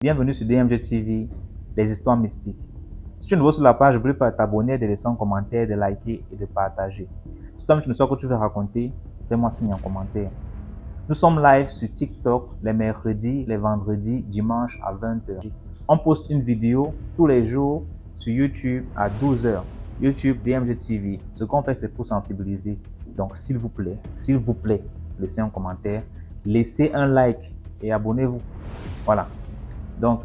Bienvenue sur DMG TV, les histoires mystiques. Si tu es nouveau sur la page, n'oublie pas de t'abonner, de laisser un commentaire, de liker et de partager. Si toi-même tu ne sais pas que tu veux raconter, fais-moi signe en commentaire. Nous sommes live sur TikTok les mercredis, les vendredis, dimanche à 20h. On poste une vidéo tous les jours sur YouTube à 12h. YouTube DMG TV. Ce qu'on fait, c'est pour sensibiliser. Donc, s'il vous plaît, laissez un commentaire, laissez un like et abonnez-vous. Voilà. Donc,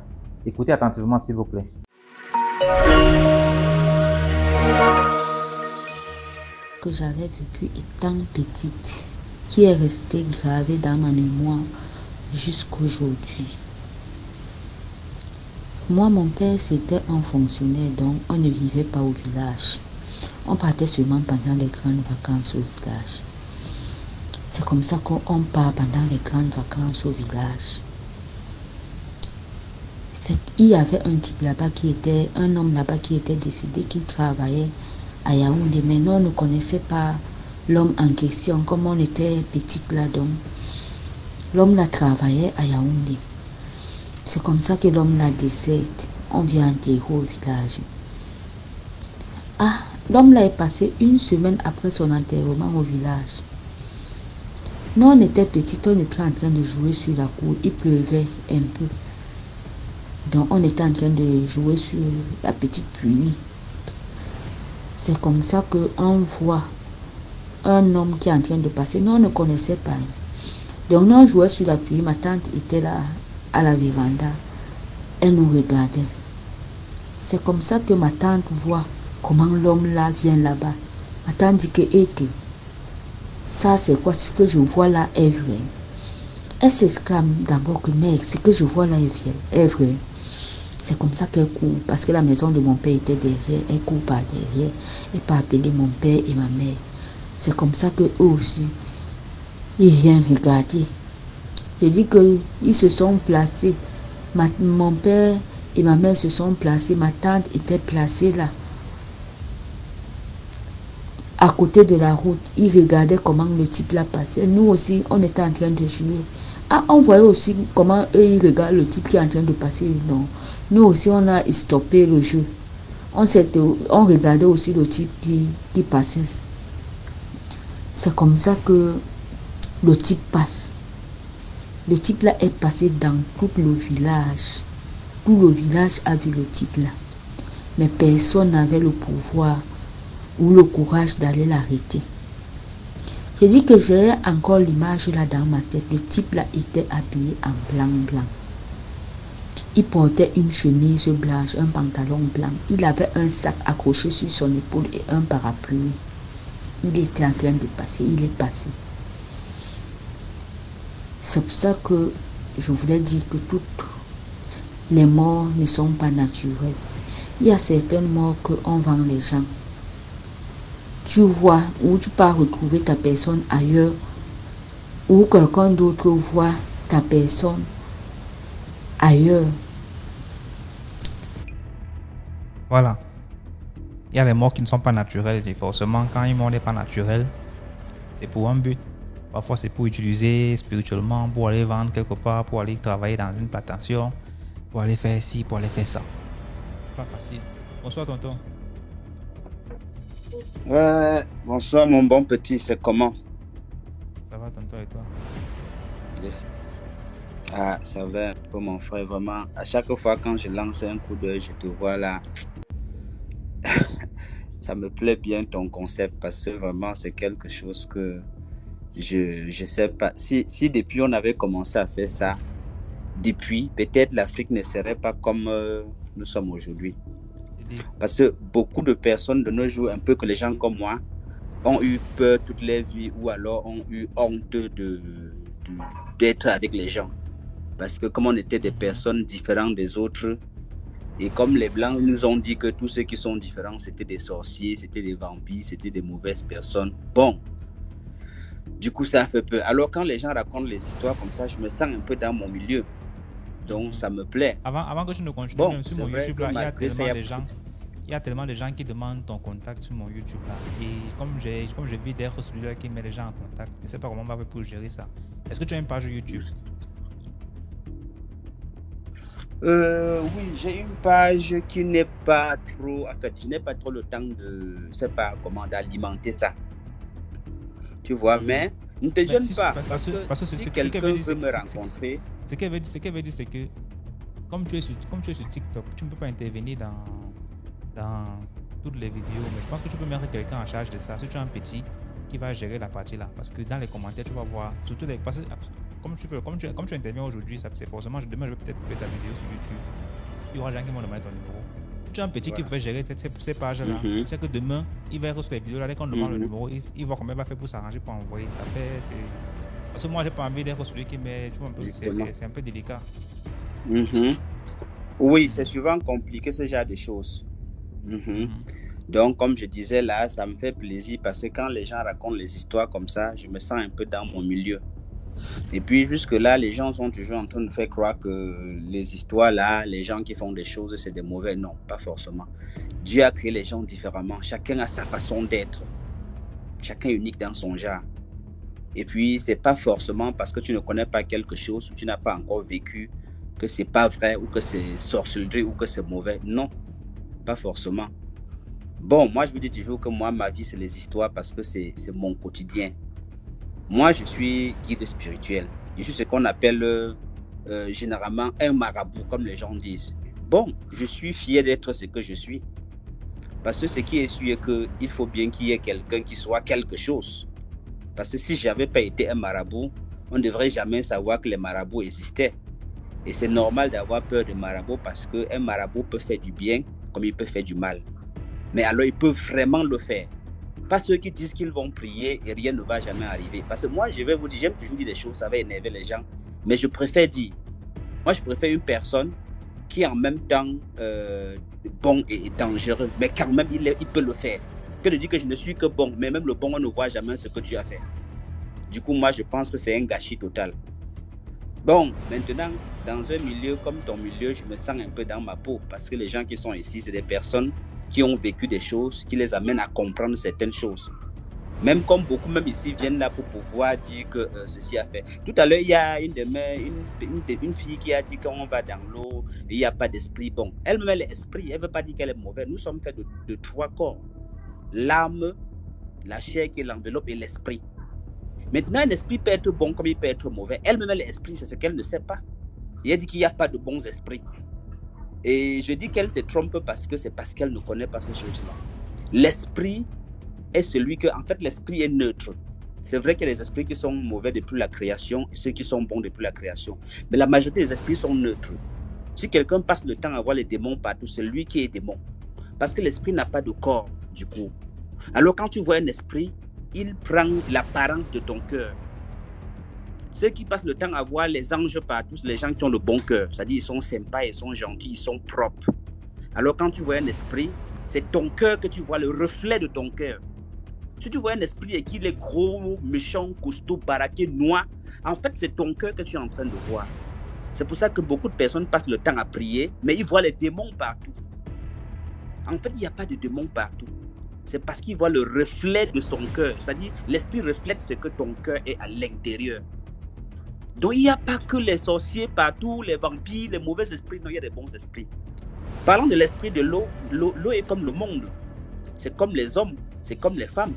écoutez attentivement, s'il vous plaît. Que j'avais vécu étant petite, qui est resté gravé dans ma mémoire jusqu'aujourd'hui. Moi, mon père, c'était un fonctionnaire, donc on ne vivait pas au village. On partait seulement pendant les grandes vacances au village. C'est comme ça qu'on part pendant les grandes vacances au village. Il y avait un type là-bas un homme là-bas qui était décédé, qui travaillait à Yaoundé. Mais nous, on ne connaissait pas l'homme en question, comme on était petite là, donc l'homme là travaillait à Yaoundé. C'est comme ça que l'homme là décède. On vient enterrer au village. L'homme là est passé une semaine après son enterrement au village. Nous, on était petits, on était en train de jouer sur la cour. Il pleuvait un peu. Donc, on était en train de jouer sur la petite pluie. C'est comme ça qu'on voit un homme qui est en train de passer. Nous, on ne connaissait pas. Donc, nous, on jouait sur la pluie. Ma tante était là, à la véranda. Elle nous regardait. C'est comme ça que ma tante voit comment l'homme là vient là-bas. Ma tante dit que ça, c'est quoi? Ce que je vois là est vrai. Elle s'exclame d'abord que, mec, ce que je vois là est vrai. C'est comme ça qu'elle court, parce que la maison de mon père était derrière. Elle court par derrière. Elle peut appeler mon père et ma mère. C'est comme ça qu'eux aussi, ils viennent regarder. Je dis qu'ils se sont placés. Mon père et ma mère se sont placés. Ma tante était placée là, à côté de la route. Ils regardaient comment le type là passait. Nous aussi, on était en train de jouer. On voyait aussi comment eux, ils regardent le type qui est en train de passer. Non. Nous aussi, on a stoppé le jeu. On regardait aussi le type qui passait. C'est comme ça que le type passe. Le type là est passé dans tout le village. Tout le village a vu le type là. Mais personne n'avait le pouvoir ou le courage d'aller l'arrêter. Je dis que j'ai encore l'image là dans ma tête. Le type là était habillé en blanc. Il portait une chemise blanche, un pantalon blanc. Il avait un sac accroché sur son épaule et un parapluie. Il était en train de passer. Il est passé. C'est pour ça que je voulais dire que toutes les morts ne sont pas naturelles. Il y a certaines morts qu'on vend les gens. Tu vois, ou tu peux retrouver ta personne ailleurs, ou quelqu'un d'autre voit ta personne ailleurs. Voilà. Il y a les morts qui ne sont pas naturelles et forcément quand une mort n'est pas naturelle, c'est pour un but. Parfois c'est pour utiliser spirituellement, pour aller vendre quelque part, pour aller travailler dans une plantation, pour aller faire ci, pour aller faire ça. Pas facile. Bonsoir tonton. Ouais, bonsoir mon bon petit, c'est comment? Ça va tonton et toi? Yes. Ça va un peu mon frère, vraiment. À chaque fois quand je lance un coup d'œil, je te vois là. Ça me plaît bien ton concept parce que vraiment c'est quelque chose que je sais pas. Si depuis on avait commencé à faire ça, depuis, peut-être l'Afrique ne serait pas comme nous sommes aujourd'hui. Parce que beaucoup de personnes de nos jours, un peu que les gens comme moi, ont eu peur toute leur vie ou alors ont eu honte d'être avec les gens. Parce que comme on était des personnes différentes des autres, et comme les Blancs nous ont dit que tous ceux qui sont différents, c'était des sorciers, c'était des vampires, c'était des mauvaises personnes. Bon, du coup ça fait peur. Alors quand les gens racontent les histoires comme ça, je me sens un peu dans mon milieu. Donc ça me plaît. Avant que je ne continue, même sur mon YouTube, là, il y a tellement de gens qui demandent ton contact sur mon YouTube là. Et comme je vis d'être celui-là qui met les gens en contact, je ne sais pas comment on va faire pour gérer ça. Est-ce que tu as une page YouTube? Oui, j'ai une page qui n'est pas trop... En fait, je n'ai pas trop le temps de... Je sais pas comment d'alimenter ça. Tu vois, mais ne te Mais gêne pas. parce que Si ce qu'elle veut quelqu'un dire, veut me rencontrer... ce qu'elle veut dire, c'est que comme tu es sur TikTok, tu ne peux pas intervenir dans toutes les vidéos, mais je pense que tu peux mettre quelqu'un en charge de ça. Si tu as un petit qui va gérer la partie là, parce que dans les commentaires, tu vas voir, surtout parce que comme tu interviens aujourd'hui, c'est forcément, demain je vais peut-être publier ta vidéo sur YouTube. Il y aura des gens qui vont demander ton numéro. Si tu as un petit qui peut gérer ces pages-là, c'est que demain, il va recevoir les vidéos là, dès qu'on demande le numéro, il voit comment il va faire pour s'arranger pour envoyer. Parce que moi, j'ai pas envie d'être celui qui met, tu vois, c'est un peu délicat. Oui, c'est souvent compliqué ce genre de choses. Donc, comme je disais là, ça me fait plaisir parce que quand les gens racontent les histoires comme ça, je me sens un peu dans mon milieu. Et puis jusque-là, les gens sont toujours en train de faire croire que les histoires là, les gens qui font des choses, c'est des mauvais. Non, pas forcément. Dieu a créé les gens différemment. Chacun a sa façon d'être. Chacun est unique dans son genre. Et puis, c'est pas forcément parce que tu ne connais pas quelque chose ou tu n'as pas encore vécu que c'est pas vrai ou que c'est sorcellerie ou que c'est mauvais. Non, pas forcément. Bon, moi, je vous dis toujours que moi, ma vie, c'est les histoires parce que c'est mon quotidien. Moi, je suis guide spirituel. Je suis ce qu'on appelle généralement un marabout, comme les gens disent. Bon, je suis fier d'être ce que je suis. Parce que ce qui est sûr est qu'il faut bien qu'il y ait quelqu'un qui soit quelque chose. Parce que si je n'avais pas été un marabout, on ne devrait jamais savoir que les marabouts existaient. Et c'est normal d'avoir peur de marabouts parce qu'un marabout peut faire du bien comme il peut faire du mal. Mais alors, il peut vraiment le faire. Pas ceux qui disent qu'ils vont prier et rien ne va jamais arriver. Parce que moi, je vais vous dire, j'aime toujours dire des choses, ça va énerver les gens. Mais je préfère dire, moi, je préfère une personne qui est en même temps bon et dangereux, mais quand même, il peut le faire. Que de dire que je ne suis que bon, mais même le bon, on ne voit jamais ce que tu as fait. Du coup, moi, je pense que c'est un gâchis total. Bon, maintenant, dans un milieu comme ton milieu, je me sens un peu dans ma peau parce que les gens qui sont ici, c'est des personnes qui ont vécu des choses, qui les amènent à comprendre certaines choses. Même comme beaucoup, même ici, viennent là pour pouvoir dire que ceci a fait. Tout à l'heure, il y a une fille qui a dit qu'on va dans l'eau, il n'y a pas d'esprit. Bon, elle-même, elle est esprit, elle ne veut pas dire qu'elle est mauvaise. Nous sommes faits de trois corps. L'âme, la chair qui est l'enveloppe et l'esprit. Maintenant, un esprit peut être bon comme il peut être mauvais. Elle-même, elle est esprit, c'est ce qu'elle ne sait pas. Et elle dit qu'il n'y a pas de bons esprits. Et je dis qu'elle se trompe parce que c'est parce qu'elle ne connaît pas ces choses-là. L'esprit est celui que, en fait, l'esprit est neutre. C'est vrai qu'il y a des esprits qui sont mauvais depuis la création et ceux qui sont bons depuis la création. Mais la majorité des esprits sont neutres. Si quelqu'un passe le temps à voir les démons partout, c'est lui qui est démon. Parce que l'esprit n'a pas de corps, du coup. Alors, quand tu vois un esprit, il prend l'apparence de ton cœur. Ceux qui passent le temps à voir les anges partout, les gens qui ont le bon cœur, c'est-à-dire ils sont sympas, ils sont gentils, ils sont propres. Alors quand tu vois un esprit, c'est ton cœur que tu vois, le reflet de ton cœur. Si tu vois un esprit et qu'il est gros, méchant, costaud, baraqué, noir, en fait c'est ton cœur que tu es en train de voir. C'est pour ça que beaucoup de personnes passent le temps à prier, mais ils voient les démons partout. En fait, il n'y a pas de démons partout. C'est parce qu'ils voient le reflet de son cœur. C'est-à-dire, l'esprit reflète ce que ton cœur est à l'intérieur. Donc, il n'y a pas que les sorciers partout, les vampires, les mauvais esprits. Non, il y a des bons esprits. Parlons de l'esprit de l'eau. L'eau est comme le monde. C'est comme les hommes, c'est comme les femmes.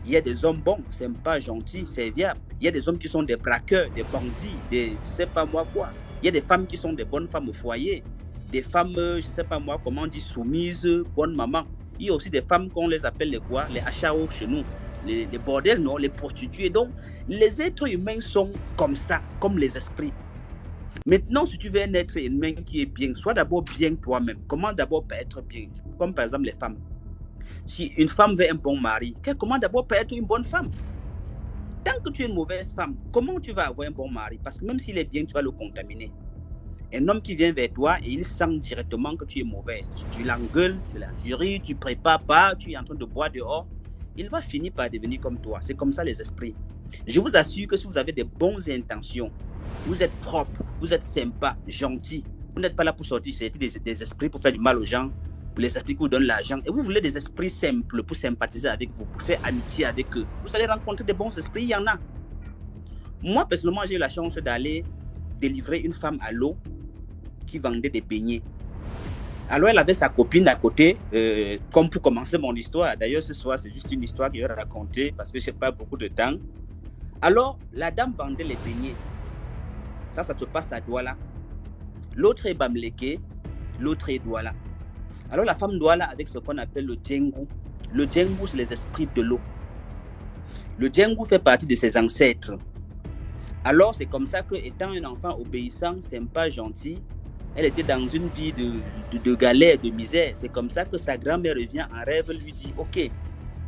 Il y a des hommes bons, sympas, gentils, serviables. Il y a des hommes qui sont des braqueurs, des bandits, des je ne sais pas moi quoi. Il y a des femmes qui sont des bonnes femmes au foyer. Des femmes, je ne sais pas moi comment on dit, soumises, bonnes mamans. Il y a aussi des femmes qu'on les appelle les quoi, les HAO chez nous. Les bordels, non, les prostituées. Donc, les êtres humains sont comme ça, comme les esprits. Maintenant, si tu veux un être humain qui est bien, sois d'abord bien toi-même. Comment d'abord être bien? Comme par exemple les femmes. Si une femme veut un bon mari, comment d'abord être une bonne femme? Tant que tu es une mauvaise femme, comment tu vas avoir un bon mari? Parce que même s'il est bien, tu vas le contaminer. Un homme qui vient vers toi et il sent directement que tu es mauvaise. Tu l'engueules, tu l'injuries, tu ne prépares pas, tu es en train de boire dehors. Il va finir par devenir comme toi. C'est comme ça les esprits. Je vous assure que si vous avez des bonnes intentions, vous êtes propre, vous êtes sympa, gentil, vous n'êtes pas là pour sortir des esprits pour faire du mal aux gens, pour les esprits qui vous donnent l'argent, et vous voulez des esprits simples pour sympathiser avec vous, pour faire amitié avec eux, vous allez rencontrer des bons esprits, il y en a. Moi, personnellement, j'ai eu la chance d'aller délivrer une femme à l'eau qui vendait des beignets. Alors, elle avait sa copine à côté, comme pour commencer mon histoire. D'ailleurs, ce soir, c'est juste une histoire que je vais raconter parce que je n'ai pas beaucoup de temps. Alors, la dame vendait les beignets. Ça se passe à Douala. L'autre est Bamleke, l'autre est Douala. Alors, la femme Douala avec ce qu'on appelle le djengou. Le djengou, c'est les esprits de l'eau. Le djengou fait partie de ses ancêtres. Alors, c'est comme ça que, étant un enfant obéissant, sympa, gentil, elle était dans une vie de galère, de misère. C'est comme ça que sa grand-mère revient en rêve, lui dit, ok,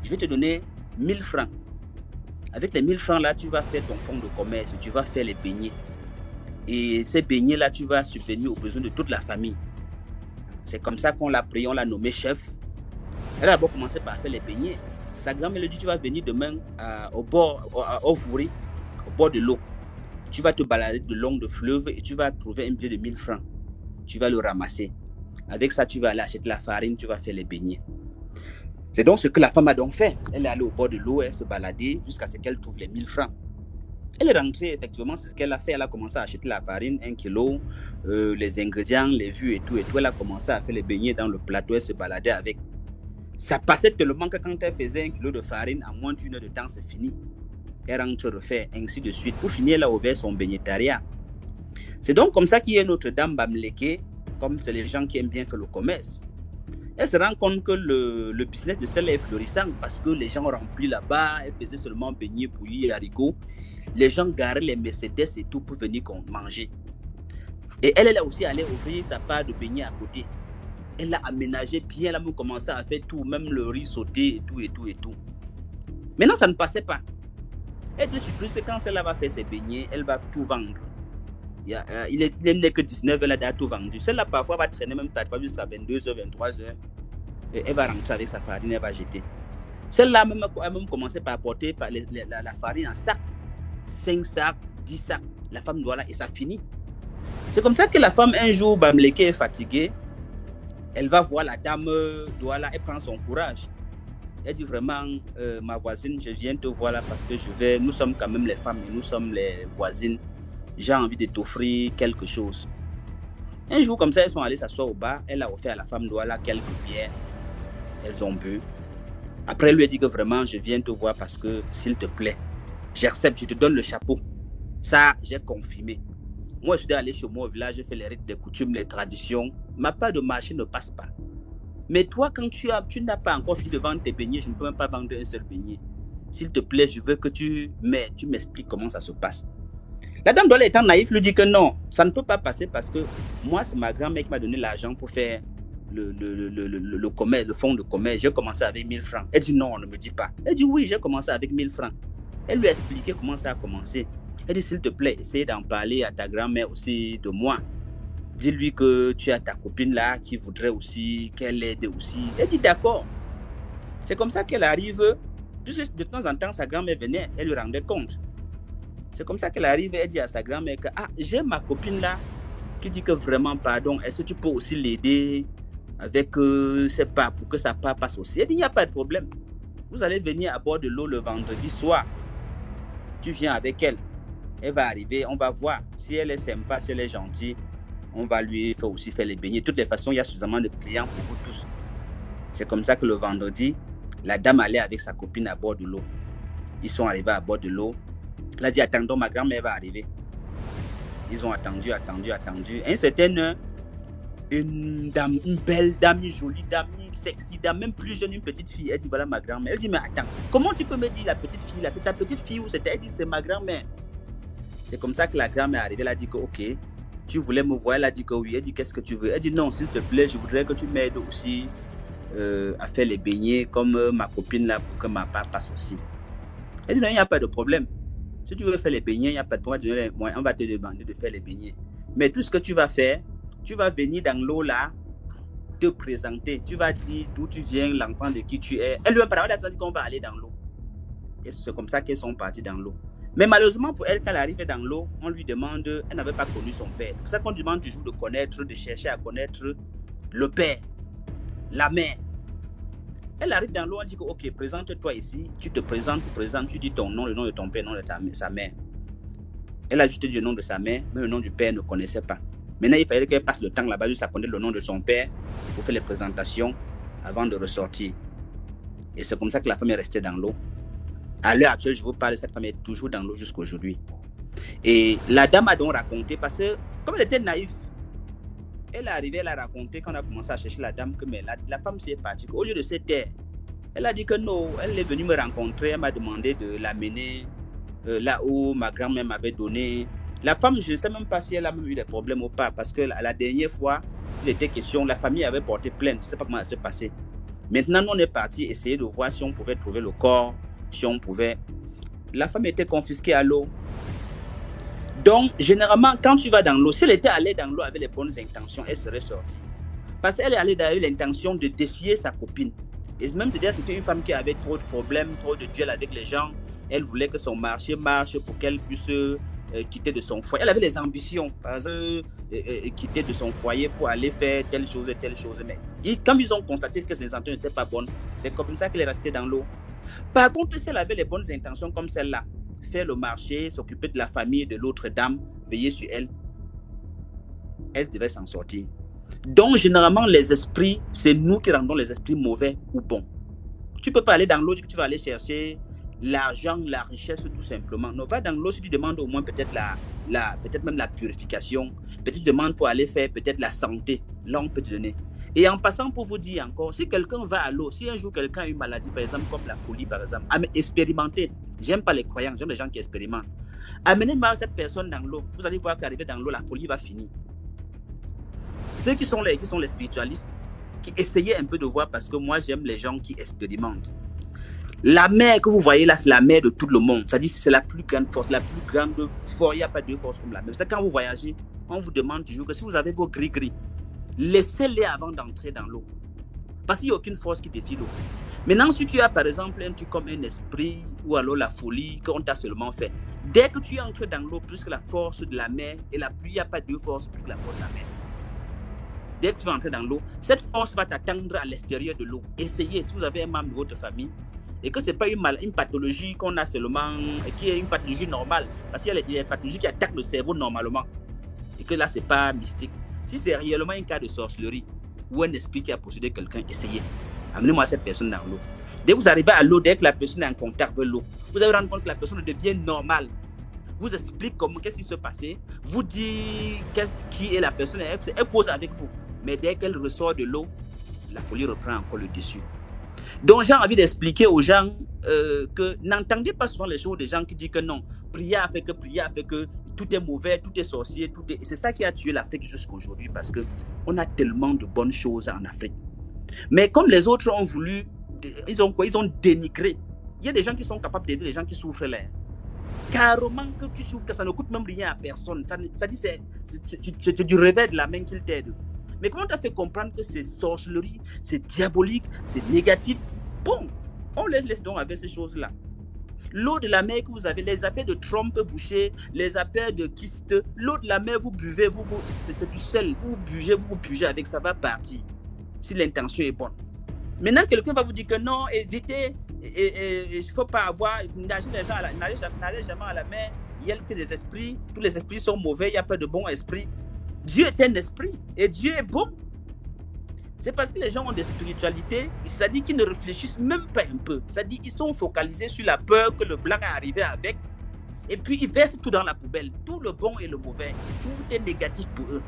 je vais te donner 1000 francs. Avec les 1000 francs là, tu vas faire ton fonds de commerce, tu vas faire les beignets. Et ces beignets là, tu vas subvenir aux besoins de toute la famille. C'est comme ça qu'on l'a pris, on l'a nommé chef. Elle a d'abord commencé par faire les beignets. Sa grand-mère lui dit, tu vas venir demain au bord, au Vouri, au bord de l'eau. Tu vas te balader le long de fleuve et tu vas trouver un billet de 1000 francs. Tu vas le ramasser. Avec ça, tu vas aller acheter la farine, tu vas faire les beignets. C'est donc ce que la femme a donc fait. Elle est allée au bord de l'eau, elle se baladait jusqu'à ce qu'elle trouve les 1000 francs. Elle est rentrée, effectivement, c'est ce qu'elle a fait. Elle a commencé à acheter la farine, 1 kilo, les ingrédients, les vues et tout. Elle a commencé à faire les beignets dans le plateau, elle se baladait avec. Ça passait tellement que quand elle faisait 1 kilo de farine, en moins d'1 heure de temps, c'est fini. Elle rentre, refait, ainsi de suite. Pour finir, elle a ouvert son beignétariat. C'est donc comme ça qu'il y a notre dame Bamleke, comme c'est les gens qui aiment bien faire le commerce. Elle se rend compte que le business de celle est florissant parce que les gens remplis là-bas, elle faisait seulement beignets, bouillis et haricots. Les gens garaient les Mercedes et tout pour venir manger. Et elle est aussi allée ouvrir sa part de beignets à côté. Elle a aménagé bien, elle a même commencé à faire tout, même le riz sauté et tout, et tout, et tout. Maintenant, ça ne passait pas. Elle était surprise que quand celle-là va faire ses beignets, elle va tout vendre. Il n'est que 19, elle a déjà tout vendu. Celle-là, parfois, va traîner même parfois jusqu'à 22h, 23h. Et elle va rentrer avec sa farine, elle va jeter. Celle-là a même commencé par apporter la farine en sac. 5 sacs, 10 sacs. La femme doit là et ça finit. C'est comme ça que la femme, un jour, Bamleke est fatiguée. Elle va voir la dame Douala, elle prend son courage. Elle dit vraiment, ma voisine, je viens te voir là parce que nous sommes quand même les femmes et nous sommes les voisines. J'ai envie de t'offrir quelque chose. Un jour comme ça, elles sont allées s'asseoir au bar. Elle a offert à la femme Douala quelques bières. Elles ont bu. Après, elle lui a dit que vraiment, je viens te voir parce que, s'il te plaît, j'accepte, je te donne le chapeau. Ça, j'ai confirmé. Moi, je suis allé chez moi au village, j'ai fait les rites, les coutumes, les traditions. Ma part de marché ne passe pas. Mais toi, quand tu n'as pas encore fini de vendre tes beignets, je ne peux même pas vendre un seul beignet. S'il te plaît, je veux que tu m'expliques comment ça se passe. La dame Douala étant naïve lui dit que non, ça ne peut pas passer parce que moi, c'est ma grand-mère qui m'a donné l'argent pour faire le commerce, le fonds de commerce. J'ai commencé avec 1000 francs. Elle dit non, ne me dis pas. Elle dit oui, j'ai commencé avec 1000 francs. Elle lui a expliqué comment ça a commencé. Elle dit s'il te plaît, essaye d'en parler à ta grand-mère aussi de moi. Dis-lui que tu as ta copine là qui voudrait aussi qu'elle aide aussi. Elle dit d'accord. C'est comme ça qu'elle arrive. Puisque de temps en temps, sa grand-mère venait, elle lui rendait compte. C'est comme ça qu'elle arrive, elle dit à sa grand-mère que j'ai ma copine là qui dit que vraiment pardon, est-ce que tu peux aussi l'aider avec ses pas pour que sa part passe aussi. Elle dit il n'y a pas de problème. Vous allez venir à bord de l'eau le vendredi soir. Tu viens avec elle. Elle va arriver, on va voir si elle est sympa, si elle est gentille. On va lui aussi faire les beignets. De toutes les façons, il y a suffisamment de clients pour vous tous. C'est comme ça que le vendredi, la dame allait avec sa copine à bord de l'eau. Ils sont arrivés à bord de l'eau. Elle a dit, attendons, ma grand-mère va arriver. Ils ont attendu. À un certain heure, une belle dame, une jolie dame, une sexy dame, même plus jeune, une petite fille. Elle dit, voilà ma grand-mère. Elle dit, mais attends, comment tu peux me dire la petite fille là? C'est ta petite fille ou c'était? Elle dit, c'est ma grand-mère. C'est comme ça que la grand-mère est arrivée. Elle a dit que, ok, tu voulais me voir? Elle a dit que oui. Elle dit, qu'est-ce que tu veux? Elle dit, non, s'il te plaît, je voudrais que tu m'aides aussi à faire les beignets comme ma copine là pour que ma part passe aussi. Elle dit, non, il n'y a pas de problème. Si tu veux faire les beignets, il n'y a pas de problème. On va te demander de faire les beignets. Mais tout ce que tu vas faire, tu vas venir dans l'eau là, te présenter. Tu vas dire d'où tu viens, l'enfant de qui tu es. Elle lui a dit qu'on va aller dans l'eau. Et c'est comme ça qu'elles sont parties dans l'eau. Mais malheureusement pour elle, quand elle arrivait dans l'eau, on lui demande, elle n'avait pas connu son père. C'est pour ça qu'on demande toujours de connaître, de chercher à connaître le père, la mère. Elle arrive dans l'eau, on dit que ok, présente-toi ici, tu te présentes, tu dis ton nom, le nom de ton père, le nom de sa mère. Elle a juste dit le nom de sa mère, mais le nom du père ne connaissait pas. Maintenant, il fallait qu'elle passe le temps là-bas, juste à connaître le nom de son père pour faire les présentations avant de ressortir. Et c'est comme ça que la femme est restée dans l'eau. À l'heure actuelle, je vous parle, cette femme est toujours dans l'eau jusqu'à aujourd'hui. Et la dame a donc raconté, parce que comme elle était naïve, elle est arrivée, elle a raconté quand on a commencé à chercher la dame, que mais la femme s'est partie. Au lieu de se taire, elle a dit que non, elle est venue me rencontrer, elle m'a demandé de l'amener là où ma grand-mère m'avait donné. La femme, je ne sais même pas si elle a même eu des problèmes ou pas, parce que la dernière fois, il était question, la famille avait porté plainte, je ne sais pas comment ça s'est passé. Maintenant, nous, on est parti essayer de voir si on pouvait trouver le corps, si on pouvait. La femme était confisquée à l'eau. Donc, généralement, quand tu vas dans l'eau, si elle était allée dans l'eau avec les bonnes intentions, elle serait sortie. Parce qu'elle est allée avec l'intention de défier sa copine. Et même c'est-à-dire c'était une femme qui avait trop de problèmes, trop de duels avec les gens. Elle voulait que son marché marche pour qu'elle puisse quitter de son foyer. Elle avait des ambitions, par exemple, quitter de son foyer pour aller faire telle chose et telle chose. Mais quand ils ont constaté que ses intentions n'étaient pas bonnes, c'est comme ça qu'elle est restée dans l'eau. Par contre, si elle avait les bonnes intentions comme celle-là, faire le marché, s'occuper de la famille de l'autre dame, veiller sur elle, elle devait s'en sortir. Donc, généralement, les esprits, c'est nous qui rendons les esprits mauvais ou bons. Tu ne peux pas aller dans l'eau, tu vas aller chercher l'argent, la richesse, tout simplement. Non, va dans l'eau si tu demandes au moins peut-être peut-être même la purification, peut-être tu demandes pour aller faire peut-être la santé. Là, on peut te donner. Et en passant pour vous dire encore, si quelqu'un va à l'eau, si un jour quelqu'un a une maladie, par exemple, comme la folie, par exemple, expérimenter. J'aime pas les croyants, j'aime les gens qui expérimentent. Amenez-moi cette personne dans l'eau. Vous allez voir qu'arriver dans l'eau, la folie va finir. Ceux qui sont les spiritualistes, qui essayaient un peu de voir, parce que moi, j'aime les gens qui expérimentent. La mer que vous voyez là, c'est la mer de tout le monde. C'est-à-dire c'est la plus grande force, la plus grande force. Il n'y a pas de force comme la mer. C'est quand vous voyagez, on vous demande toujours que si vous avez vos gris-gris, laissez-les avant d'entrer dans l'eau. Parce qu'il n'y a aucune force qui défie l'eau. Maintenant, si tu as par exemple un truc comme un esprit ou alors la folie qu'on t'a seulement fait, dès que tu entres dans l'eau, plus que la force de la mer et la pluie, il n'y a pas de force plus que la force de la mer. Dès que tu vas entrer dans l'eau, cette force va t'attendre à l'extérieur de l'eau. Essayez, si vous avez un membre de votre famille, et que ce n'est pas une pathologie qu'on a seulement, qui est une pathologie normale, parce qu'il y a des pathologies qui attaquent le cerveau normalement, et que là, ce n'est pas mystique. Si c'est réellement un cas de sorcellerie, ou un esprit qui a possédé quelqu'un, essayez. Amenez-moi cette personne dans l'eau. Dès que vous arrivez à l'eau, dès que la personne est en contact avec l'eau, vous allez rendre compte que la personne devient normale. Vous explique qu'est-ce qui se passait, vous dit qui est la personne, elle cause avec vous. Mais dès qu'elle ressort de l'eau, la folie reprend encore le dessus. Donc j'ai envie d'expliquer aux gens que n'entendez pas souvent les choses des gens qui disent que non, prière fait que tout est mauvais, tout est sorcier, c'est ça qui a tué l'Afrique jusqu'à aujourd'hui, parce qu'on a tellement de bonnes choses en Afrique. Mais comme les autres ont voulu, ils ont dénigré. Il y a des gens qui sont capables d'aider les gens qui souffrent là. Carrément que tu souffres, que ça ne coûte même rien à personne. Ça dit c'est du revers de la main qu'il t'aide. Mais comment tu as fait comprendre que c'est sorcellerie, c'est diabolique, c'est négatif? Bon, on laisse donc avec ces choses-là. L'eau de la mer que vous avez, les affaires de trompe bouchée, les affaires de kyste, l'eau de la mer, vous buvez, c'est du sel, vous buvez avec, ça va partir, si l'intention est bonne. Maintenant, quelqu'un va vous dire que non, évitez, il ne faut pas avoir, n'allez jamais à la mer, il y a que des esprits, tous les esprits sont mauvais, il n'y a pas de bons esprits. Dieu est un esprit et Dieu est bon. C'est parce que les gens ont des spiritualités, c'est-à-dire qu'ils ne réfléchissent même pas un peu. C'est-à-dire qu'ils sont focalisés sur la peur que le blanc est arrivé avec. Et puis ils versent tout dans la poubelle. Tout le bon et le mauvais. Tout est négatif pour eux.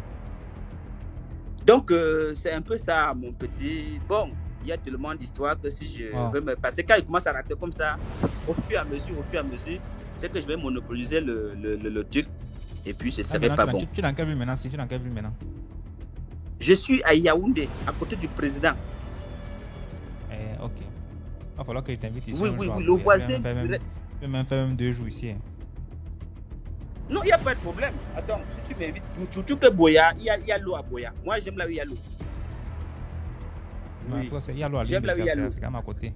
Donc c'est un peu ça, mon petit. Bon, il y a tellement d'histoires que si je veux me passer, quand ils commencent à rater comme ça, au fur et à mesure, c'est que je vais monopoliser le truc. Et puis, ce serait pas bon. Tu es dans quelle ville maintenant? Je suis à Yaoundé, à côté du président. Ok. Il va falloir que je t'invite ici. Oui, le voisin. Je vais même faire 2 jours ici. Non, il n'y a pas de problème. Attends, si tu m'invites, tu peux Boya, il y a l'eau à Boya. Moi, j'aime là où il y a l'eau. Oui. Toi, il y a l'eau à l'île, c'est quand même à côté.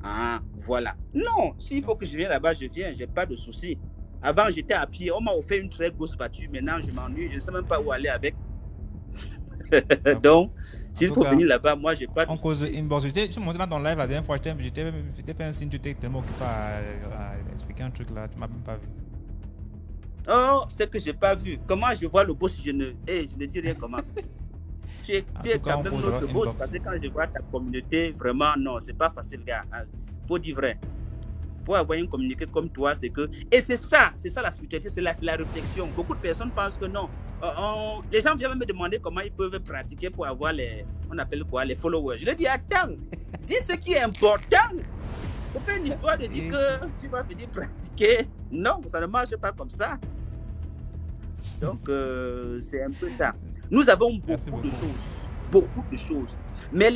Ah, voilà. Non, s'il faut que je vienne là-bas, je viens, j'ai pas de souci. Avant, j'étais à pied. On m'a offert une très grosse voiture. Maintenant, je m'ennuie. Je ne sais même pas où aller avec. Donc, s'il faut venir là-bas, moi, j'ai pas de... En cause inbox, tu montais dans ton live la dernière fois. J'étais fait un signe, tu t'es tellement occupé à expliquer un truc là. Tu ne m'as même pas vu. Oh, c'est que j'ai pas vu. Comment je vois le boss, je ne dis rien comment. En Tu tout es cas, quand on même posera notre boss inbox. parce que quand je vois ta communauté, vraiment, non, c'est pas facile, gars. Faut dire vrai. Pour avoir une communauté comme toi, c'est que. Et c'est ça la spiritualité, c'est la réflexion. Beaucoup de personnes pensent que non. Les gens viennent me demander comment ils peuvent pratiquer pour avoir on appelle quoi, les followers. Je leur dis, attends, dis ce qui est important. C'est pas une histoire de dire que tu vas venir pratiquer. Non, ça ne marche pas comme ça. Donc, c'est un peu ça. Nous avons beaucoup de choses. Beaucoup de choses. Mais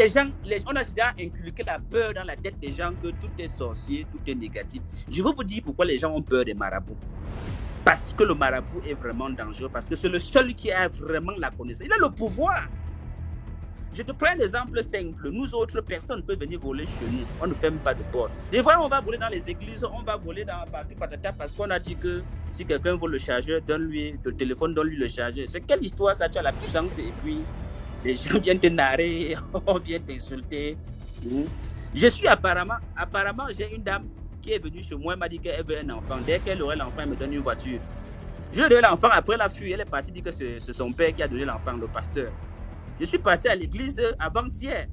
on a déjà inculqué la peur dans la tête des gens que tout est sorcier, tout est négatif. Je veux vous dire pourquoi les gens ont peur des marabouts. Parce que le marabout est vraiment dangereux. Parce que c'est le seul qui a vraiment la connaissance. Il a le pouvoir. Je te prends un exemple simple. Nous autres, personne ne peut venir voler chez nous. On ne ferme pas de porte. Des fois, on va voler dans les églises, on va voler partout, patata, parce qu'on a dit que si quelqu'un vole le chargeur, donne-lui le téléphone, donne-lui le chargeur. C'est quelle histoire ça? Tu as la puissance et puis les gens viennent te narrer, on vient t'insulter. Je suis apparemment, j'ai une dame qui est venue chez moi, elle m'a dit qu'elle veut un enfant. Dès qu'elle aurait l'enfant, elle me donne une voiture. Je lui ai donné l'enfant, après elle a fui, elle est partie dire que c'est son père qui a donné l'enfant, le pasteur. Je suis parti à l'église avant-hier.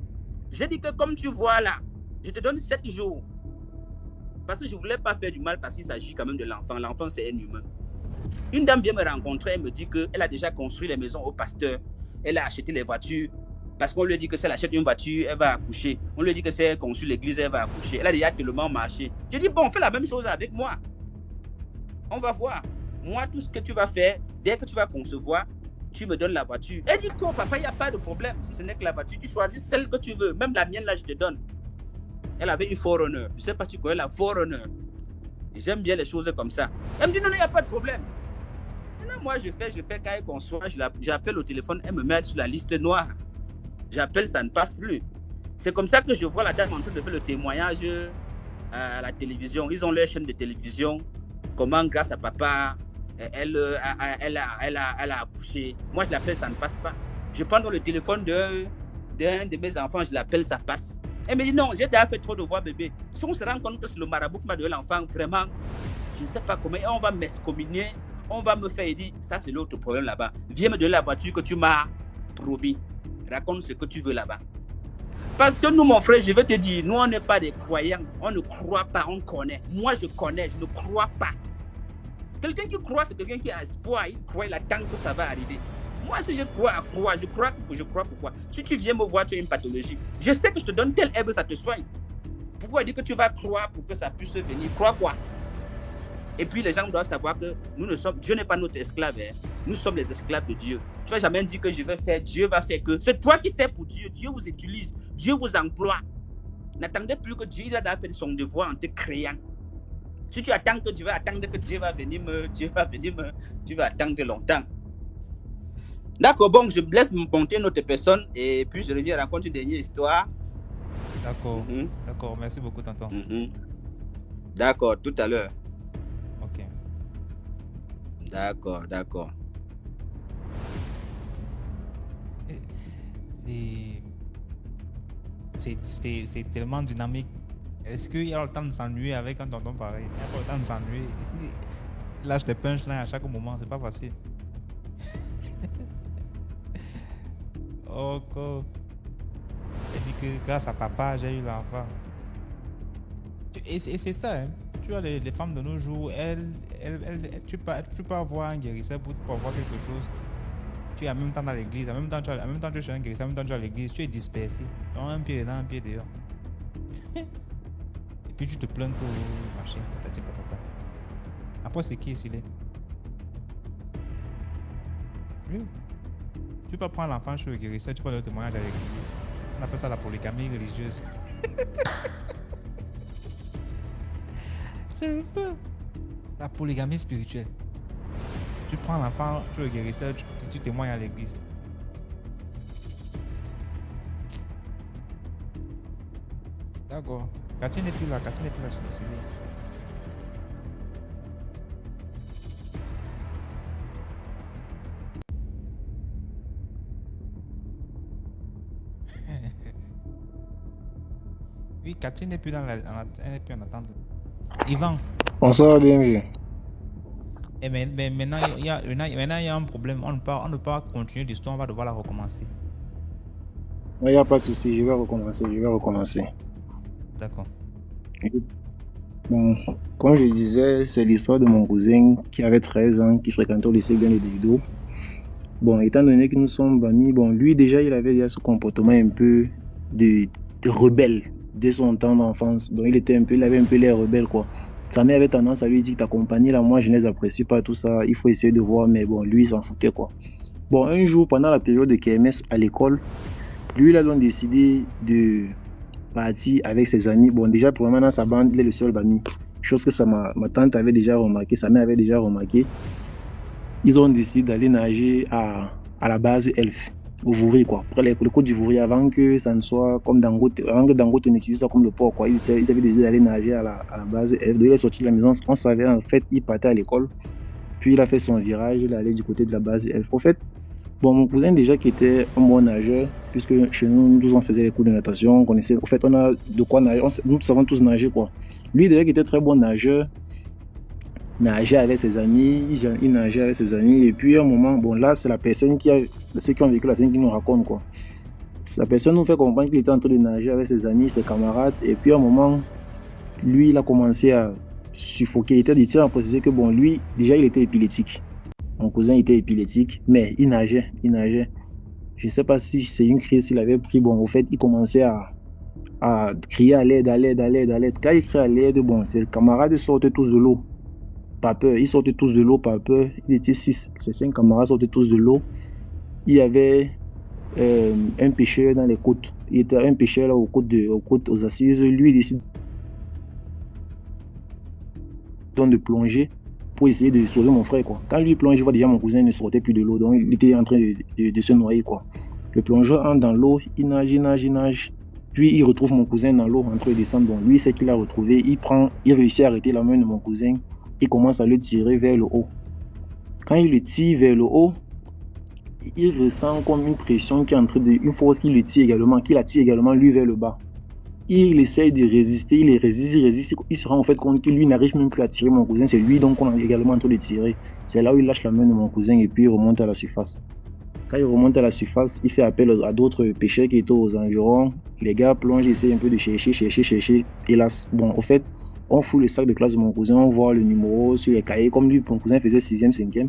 J'ai dit que comme tu vois là, je te donne 7 jours. Parce que je ne voulais pas faire du mal parce qu'il s'agit quand même de l'enfant. L'enfant, c'est un humain. Une dame vient me rencontrer, elle me dit qu'elle a déjà construit les maisons au pasteur. Elle a acheté les voitures. Parce qu'on lui a dit que si elle achète une voiture, elle va accoucher. On lui a dit que si elle construit l'église, elle va accoucher. Elle a déjà tellement marché. J'ai dit, bon, fais la même chose avec moi. On va voir. Moi, tout ce que tu vas faire, dès que tu vas concevoir, tu me donnes la voiture. Elle dit quoi, papa, il n'y a pas de problème. Si ce n'est que la voiture, tu choisis celle que tu veux. Même la mienne, là, je te donne. Elle avait une Forerunner. Je ne sais pas si tu connais la Forerunner. J'aime bien les choses comme ça. Elle me dit non, il n'y a pas de problème. Maintenant, moi, je fais quand elle conçoit, j'appelle au téléphone, elle me met sur la liste noire. J'appelle, ça ne passe plus. C'est comme ça que je vois la dame en train de faire le témoignage à la télévision. Ils ont leur chaîne de télévision. Comment, grâce à papa, elle a accouché. Moi, je l'appelle, ça ne passe pas. Je prends dans le téléphone d'un de mes enfants, je l'appelle, ça passe. Elle me dit non, j'ai déjà fait trop de voix bébé. Si on se rend compte que c'est le marabout qui m'a donné l'enfant, vraiment, je ne sais pas comment, on va m'excommunier, on va me faire dire, ça c'est l'autre problème là-bas. Viens me donner la voiture que tu m'as promis. Raconte ce que tu veux là-bas. Parce que nous, mon frère, je vais te dire, nous, on n'est pas des croyants. On ne croit pas, on connaît. Moi, je connais, je ne crois pas. Quelqu'un qui croit, c'est quelqu'un qui a espoir. Il croit, il attend que ça va arriver. Moi, si je crois, je crois pourquoi. Si tu viens me voir, tu as une pathologie. Je sais que je te donne telle herbe, ça te soigne. Pourquoi dire que tu vas croire pour que ça puisse venir? Crois quoi? Et puis les gens doivent savoir que Dieu n'est pas notre esclave. Hein. Nous sommes les esclaves de Dieu. Tu ne vas jamais dire que je vais faire, Dieu va faire que. C'est toi qui fais pour Dieu. Dieu vous utilise. Dieu vous emploie. N'attendez plus que Dieu a fait son devoir en te créant. Si tu attends que tu vas attendre que Dieu va venir tu vas attendre longtemps. D'accord, bon, je laisse monter une autre personne et puis je reviens raconter une dernière histoire. D'accord, d'accord, merci beaucoup, tonton. D'accord, tout à l'heure. Ok. D'accord. C'est tellement dynamique. Est-ce qu'il y a le temps de s'ennuyer avec un tonton pareil? Il n'y a pas le temps de s'ennuyer. Il lâche des punchlines à chaque moment, c'est pas facile. Ok. Elle dit que grâce à papa, j'ai eu l'enfant. Et c'est ça, hein. Tu vois, les femmes de nos jours, tu peux avoir un guérisseur pour avoir quelque chose. Tu es en même temps dans l'église, en même temps tu es chez un guérisseur, en même temps tu es à l'église, tu es dispersé. Donc un pied dedans, un pied dehors. Et puis tu te plains que machin, patati patata. Après, c'est qui ici? Oui. Tu peux prendre l'enfant chez le guérisseur, tu peux le témoignage à l'église. On appelle ça la polygamie religieuse. C'est fou. La polygamie spirituelle. Tu prends l'enfant chez le guérisseur, tu témoignes à l'église. D'accord. Cathy n'est plus là, c'est le soleil. Oui, Cathy n'est plus elle n'est plus en attente. Yvan. Bonsoir, bienvenue. mais maintenant, maintenant, il y a un problème. On ne peut pas continuer l'histoire, on va devoir la recommencer. Il n'y a pas de souci, je vais recommencer. D'accord. Bon, comme je disais, c'est l'histoire de mon cousin qui avait 13 ans, qui fréquentait au lycée Bien de Dedo. Bon, étant donné que nous sommes amis, bon, lui déjà, il avait déjà ce comportement un peu de rebelle dès son temps d'enfance. Donc, il avait un peu l'air rebelle, quoi. Sa mère avait tendance à lui dire, ta compagnie, là, moi, je ne les apprécie pas, tout ça, il faut essayer de voir, mais bon, lui, il s'en foutait, quoi. Bon, un jour, pendant la période de KMS à l'école, lui, il a donc décidé de partir avec ses amis. Bon, déjà, pour moi, dans sa bande, il est le seul ami. Chose que ma tante avait déjà remarqué, sa mère avait déjà remarqué. Ils ont décidé d'aller nager à la base Elf, au Vouri, quoi. Après le côte du Vouri, avant que ça ne soit comme Dangote, avant que Dangote n'utilise ça comme le port, quoi. Ils avaient décidé d'aller nager à la base Elf. Donc, il est sorti de la maison, on savait, en fait, il partait à l'école. Puis, il a fait son virage, il est allé du côté de la base Elf. En fait, bon, mon cousin, déjà, qui était un bon nageur, puisque chez nous, on faisait les cours de natation, on connaissait, en fait, on a de quoi nager, nous savons tous nager, quoi. Lui, déjà, qui était très bon nageur, nageait avec ses amis, il nageait avec ses amis, et puis à un moment, bon, là, c'est la personne ceux qui ont vécu la scène qui nous raconte, quoi. La personne nous fait comprendre qu'il était en train de nager avec ses amis, ses camarades, et puis à un moment, lui, il a commencé à suffoquer. Il tient à préciser que, bon, lui, déjà, il était épileptique. Mon cousin était épileptique, mais il nageait. Je ne sais pas si c'est une crise qu'il avait pris. Bon, au fait, il commençait à crier à l'aide. Quand il criait à l'aide, bon, ses camarades sortaient tous de l'eau. Par peur. Ils sortaient tous de l'eau par peur. Il était 6. Ses 5 camarades sortaient tous de l'eau. Il y avait un pêcheur dans les côtes. Il était un pêcheur là, aux côtes, aux assises. Lui, il décide donc de plonger pour essayer de sauver mon frère, quoi. Quand lui plonge, il voit déjà mon cousin ne sortait plus de l'eau, donc il était en train de se noyer, quoi. Le plongeur entre dans l'eau, il nage, puis il retrouve mon cousin dans l'eau en train de descendre. Bon, lui, c'est qu'il a retrouvé, il réussit à arrêter la main de mon cousin, il commence à le tirer vers le haut. Quand il le tire vers le haut, il ressent comme une pression qui est en train une force qui le tire également, qui l'attire également lui vers le bas. Il essaye de résister, il résiste, il se rend en fait compte que lui n'arrive même plus à tirer mon cousin, c'est lui donc on est également en train de tirer. C'est là où il lâche la main de mon cousin et puis il remonte à la surface. Quand il remonte à la surface, il fait appel à d'autres pêcheurs qui étaient aux environs. Les gars plongent, essayent un peu de chercher. Hélas, bon, au fait, on fout le sac de classe de mon cousin, on voit le numéro sur les cahiers, comme lui, mon cousin faisait 6e, 5e.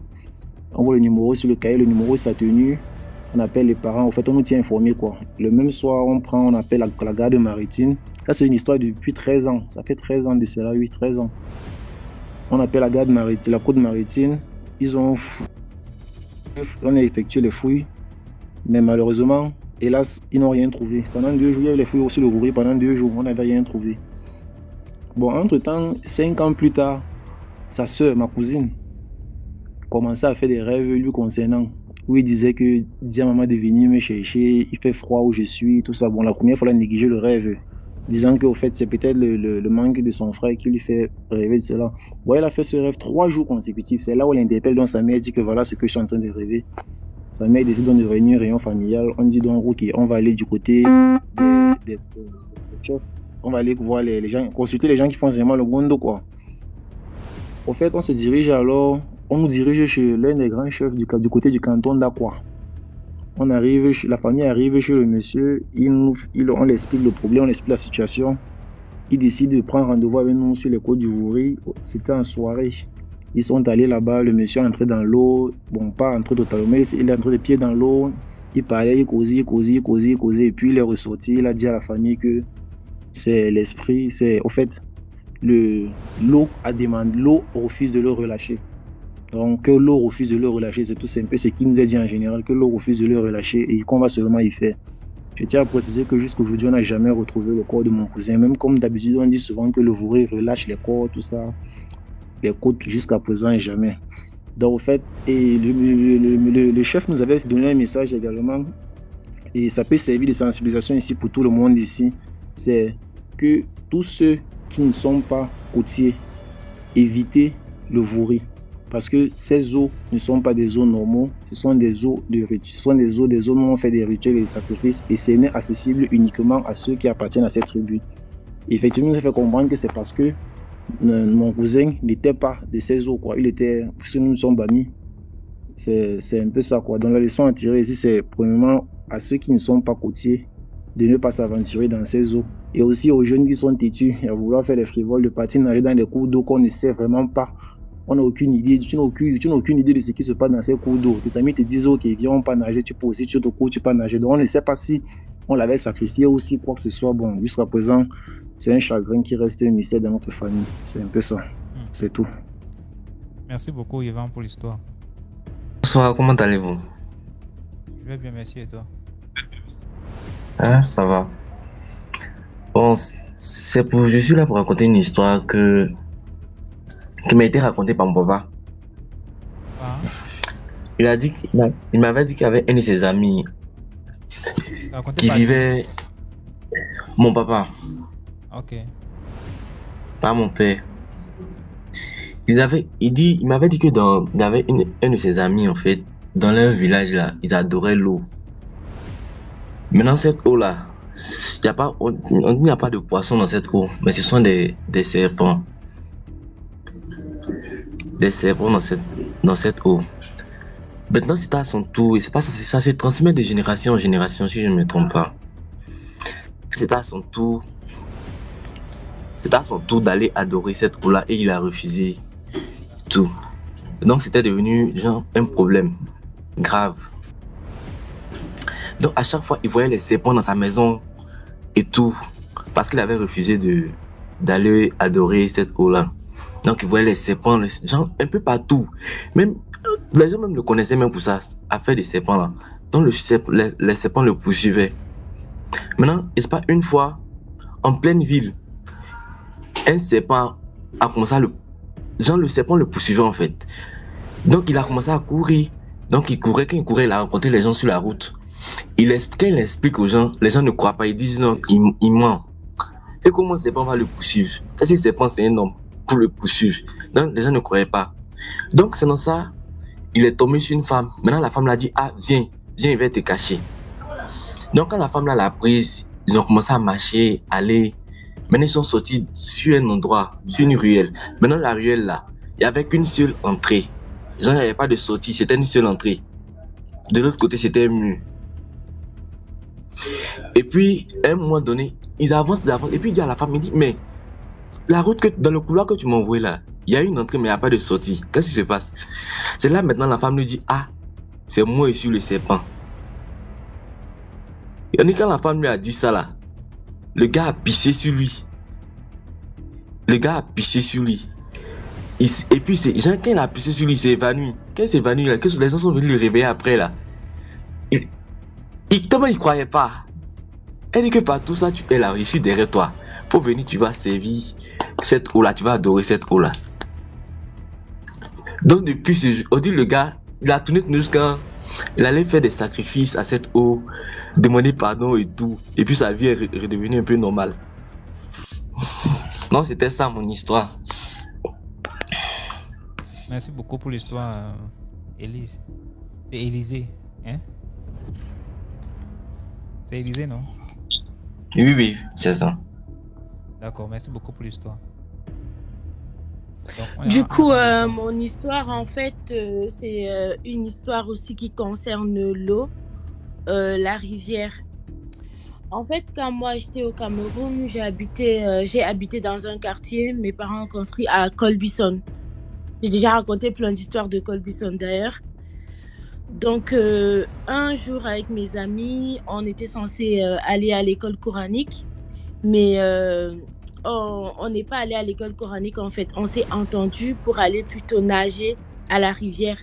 On voit le numéro sur le cahier, le numéro sa tenue. On appelle les parents, en fait on nous tient informés, quoi. Le même soir, on appelle la garde maritime. Là c'est une histoire depuis 13 ans, ça fait 13 ans de cela, oui, 13 ans. On appelle la garde maritime, la côte maritime, on a effectué les fouilles, mais malheureusement, hélas, ils n'ont rien trouvé. Pendant 2 jours, il y a eu les fouilles aussi le Vouri, pendant 2 jours, on n'avait rien trouvé. Bon, entre-temps, 5 ans plus tard, sa soeur, ma cousine, commençait à faire des rêves lui concernant, où il disait que dis à maman de venir me chercher, il fait froid où je suis, tout ça. Bon, la première fois, il a négligé le rêve, disant qu'au fait, c'est peut-être le manque de son frère qui lui fait rêver de cela. Bon, il a fait ce rêve 3 jours consécutifs. C'est là où il interpelle donc sa mère, dit que voilà ce que je suis en train de rêver. Sa mère décide donc de réunir une réunion familiale. On dit donc, ok, on va aller du côté des chefs. On va aller voir les gens, consulter les gens qui font vraiment le gondo, quoi. Au fait, on se dirige alors, on nous dirige chez l'un des grands chefs du côté du canton d'Aqua. La famille arrive chez le monsieur, on l'explique le problème, on explique la situation. Il décide de prendre rendez-vous avec nous sur les côtes du Vouri. C'était en soirée. Ils sont allés là-bas, le monsieur est entré dans l'eau. Bon, pas entré totalement, mais il est entré de pied dans l'eau. Il parlait, il causait. Et puis il est ressorti, il a dit à la famille que c'est l'esprit, c'est au fait, l'eau refuse de le relâcher. Donc que l'eau refuse de le relâcher, c'est tout simple, c'est ce qu'il nous a dit en général, que l'eau refuse de le relâcher et qu'on va seulement y faire. Je tiens à préciser que jusqu'aujourd'hui, on n'a jamais retrouvé le corps de mon cousin. Même comme d'habitude, on dit souvent que le Vouri relâche les corps, tout ça. Les côtes, jusqu'à présent, jamais. Donc, au fait, et le chef nous avait donné un message également, et ça peut servir de sensibilisation ici pour tout le monde ici, c'est que tous ceux qui ne sont pas côtiers, évitez le Vouri. Parce que ces eaux ne sont pas des eaux normaux, ce sont des eaux où on fait des rituels et des sacrifices et ce n'est accessible uniquement à ceux qui appartiennent à cette tribu. Et effectivement, ça fait comprendre que c'est parce que mon cousin n'était pas de ces eaux, quoi. Il était, parce que nous ne sommes pas amis. C'est un peu ça, quoi. Donc la leçon à tirer ici, c'est premièrement à ceux qui ne sont pas côtiers de ne pas s'aventurer dans ces eaux. Et aussi aux jeunes qui sont têtus et à vouloir faire des frivoles, de partir nager dans des cours d'eau qu'on ne sait vraiment pas. On n'a aucune idée, tu n'as aucune idée de ce qui se passe dans ces cours d'eau. Tes amis te disent, ok, viens, on pas nager, tu peux aussi, tu te cours, tu peux nager. Donc on ne sait pas si on l'avait sacrifié ou si quoi que ce soit. Bon, jusqu'à présent, c'est un chagrin qui reste un mystère dans notre famille. C'est un peu ça. C'est tout. Merci beaucoup, Yvan, pour l'histoire. Bonsoir, comment allez-vous? Je vais bien, merci, et toi? Hein, ça va. Bon, je suis là pour raconter une histoire qui m'a été racontée par mon papa. Ah, Il m'avait dit qu'il y avait un de ses amis racontez qui pas. vivait, mon papa, Ok. pas mon père. Il m'avait dit que il y avait un de ses amis, en fait, dans leur village là, ils adoraient l'eau. Maintenant, cette eau-là, il n'y a pas de poissons dans cette eau, mais ce sont des serpents. Des serpents dans cette eau. Maintenant, c'est à son tour, et c'est pas ça se transmet de génération en génération, si je ne me trompe pas. C'est à son tour d'aller adorer cette eau-là, et il a refusé tout. Donc, c'était devenu genre un problème grave. Donc à chaque fois, il voyait les serpents dans sa maison et tout, parce qu'il avait refusé d'aller adorer cette eau-là. Donc il voyait les serpents, genre un peu partout. Même les gens même le connaissaient même pour ça, affaire des serpents là. Donc les serpents le poursuivaient. Maintenant, n'est-ce pas une fois, en pleine ville, un serpent a commencé le serpent le poursuivait en fait. Donc il a commencé à courir. Donc quand il courait, il a rencontré les gens sur la route. Quand il explique aux gens, les gens ne croient pas, ils disent non, il ment. Et comment le serpent va le poursuivre? Est-ce que le serpent c'est un homme pour le poursuivre? Donc les gens ne croyaient pas. Donc c'est dans ça, il est tombé sur une femme. Maintenant la femme l'a dit, ah viens, il va te cacher. Donc quand la femme l'a prise, ils ont commencé à marcher, aller. Maintenant ils sont sortis sur un endroit, sur une ruelle. Maintenant la ruelle là, il n'y avait qu'une seule entrée. Genre il n'y avait pas de sortie, c'était une seule entrée. De l'autre côté c'était un mur. Et puis, à un moment donné, ils avancent, et puis il dit à la femme, il dit, mais la route dans le couloir que tu m'as envoyé là, il y a une entrée, mais il n'y a pas de sortie. Qu'est-ce qui se passe? C'est là maintenant la femme lui dit, ah, c'est moi ici le serpent. Et quand la femme lui a dit ça là, le gars a pissé sur lui. Et puis, quand il a pissé sur lui, il s'est évanoui. Quand il s'est évanoui, là, les gens sont venus le réveiller après là. Tellement il ne croyait pas. Elle dit que par tout ça, tu es là, je suis derrière toi. Pour venir, tu vas servir cette eau-là, tu vas adorer cette eau-là. Donc depuis ce jour, on dit le gars, il a tourné jusqu'à... Il allait faire des sacrifices à cette eau, demander pardon et tout. Et puis sa vie est redevenue un peu normale. Non, c'était ça mon histoire. Merci beaucoup pour l'histoire, Élise. C'est Élisée, hein? C'est Élisée, non? Oui, c'est ça. D'accord, merci beaucoup pour l'histoire. Du coup, mon histoire, en fait, c'est une histoire aussi qui concerne l'eau, la rivière. En fait, quand moi j'étais au Cameroun, j'ai habité dans un quartier, mes parents ont construit à Colbison. J'ai déjà raconté plein d'histoires de Colbison d'ailleurs. Donc, un jour avec mes amis, on était censé aller à l'école coranique, mais on n'est pas allé à l'école coranique en fait. On s'est entendu pour aller plutôt nager à la rivière,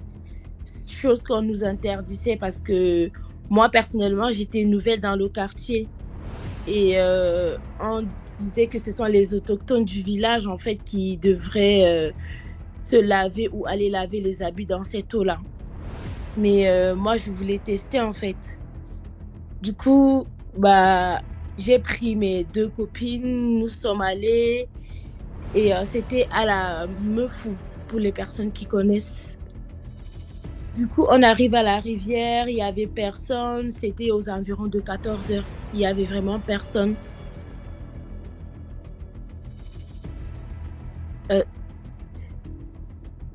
chose qu'on nous interdisait parce que moi personnellement j'étais nouvelle dans le quartier et on disait que ce sont les autochtones du village en fait qui devraient se laver ou aller laver les habits dans cette eau-là. Mais moi je voulais tester en fait. Du coup, j'ai pris mes 2 copines, nous sommes allés et c'était à la Meufou pour les personnes qui connaissent. Du coup, on arrive à la rivière, il n'y avait personne, c'était aux environs de 14h, il n'y avait vraiment personne.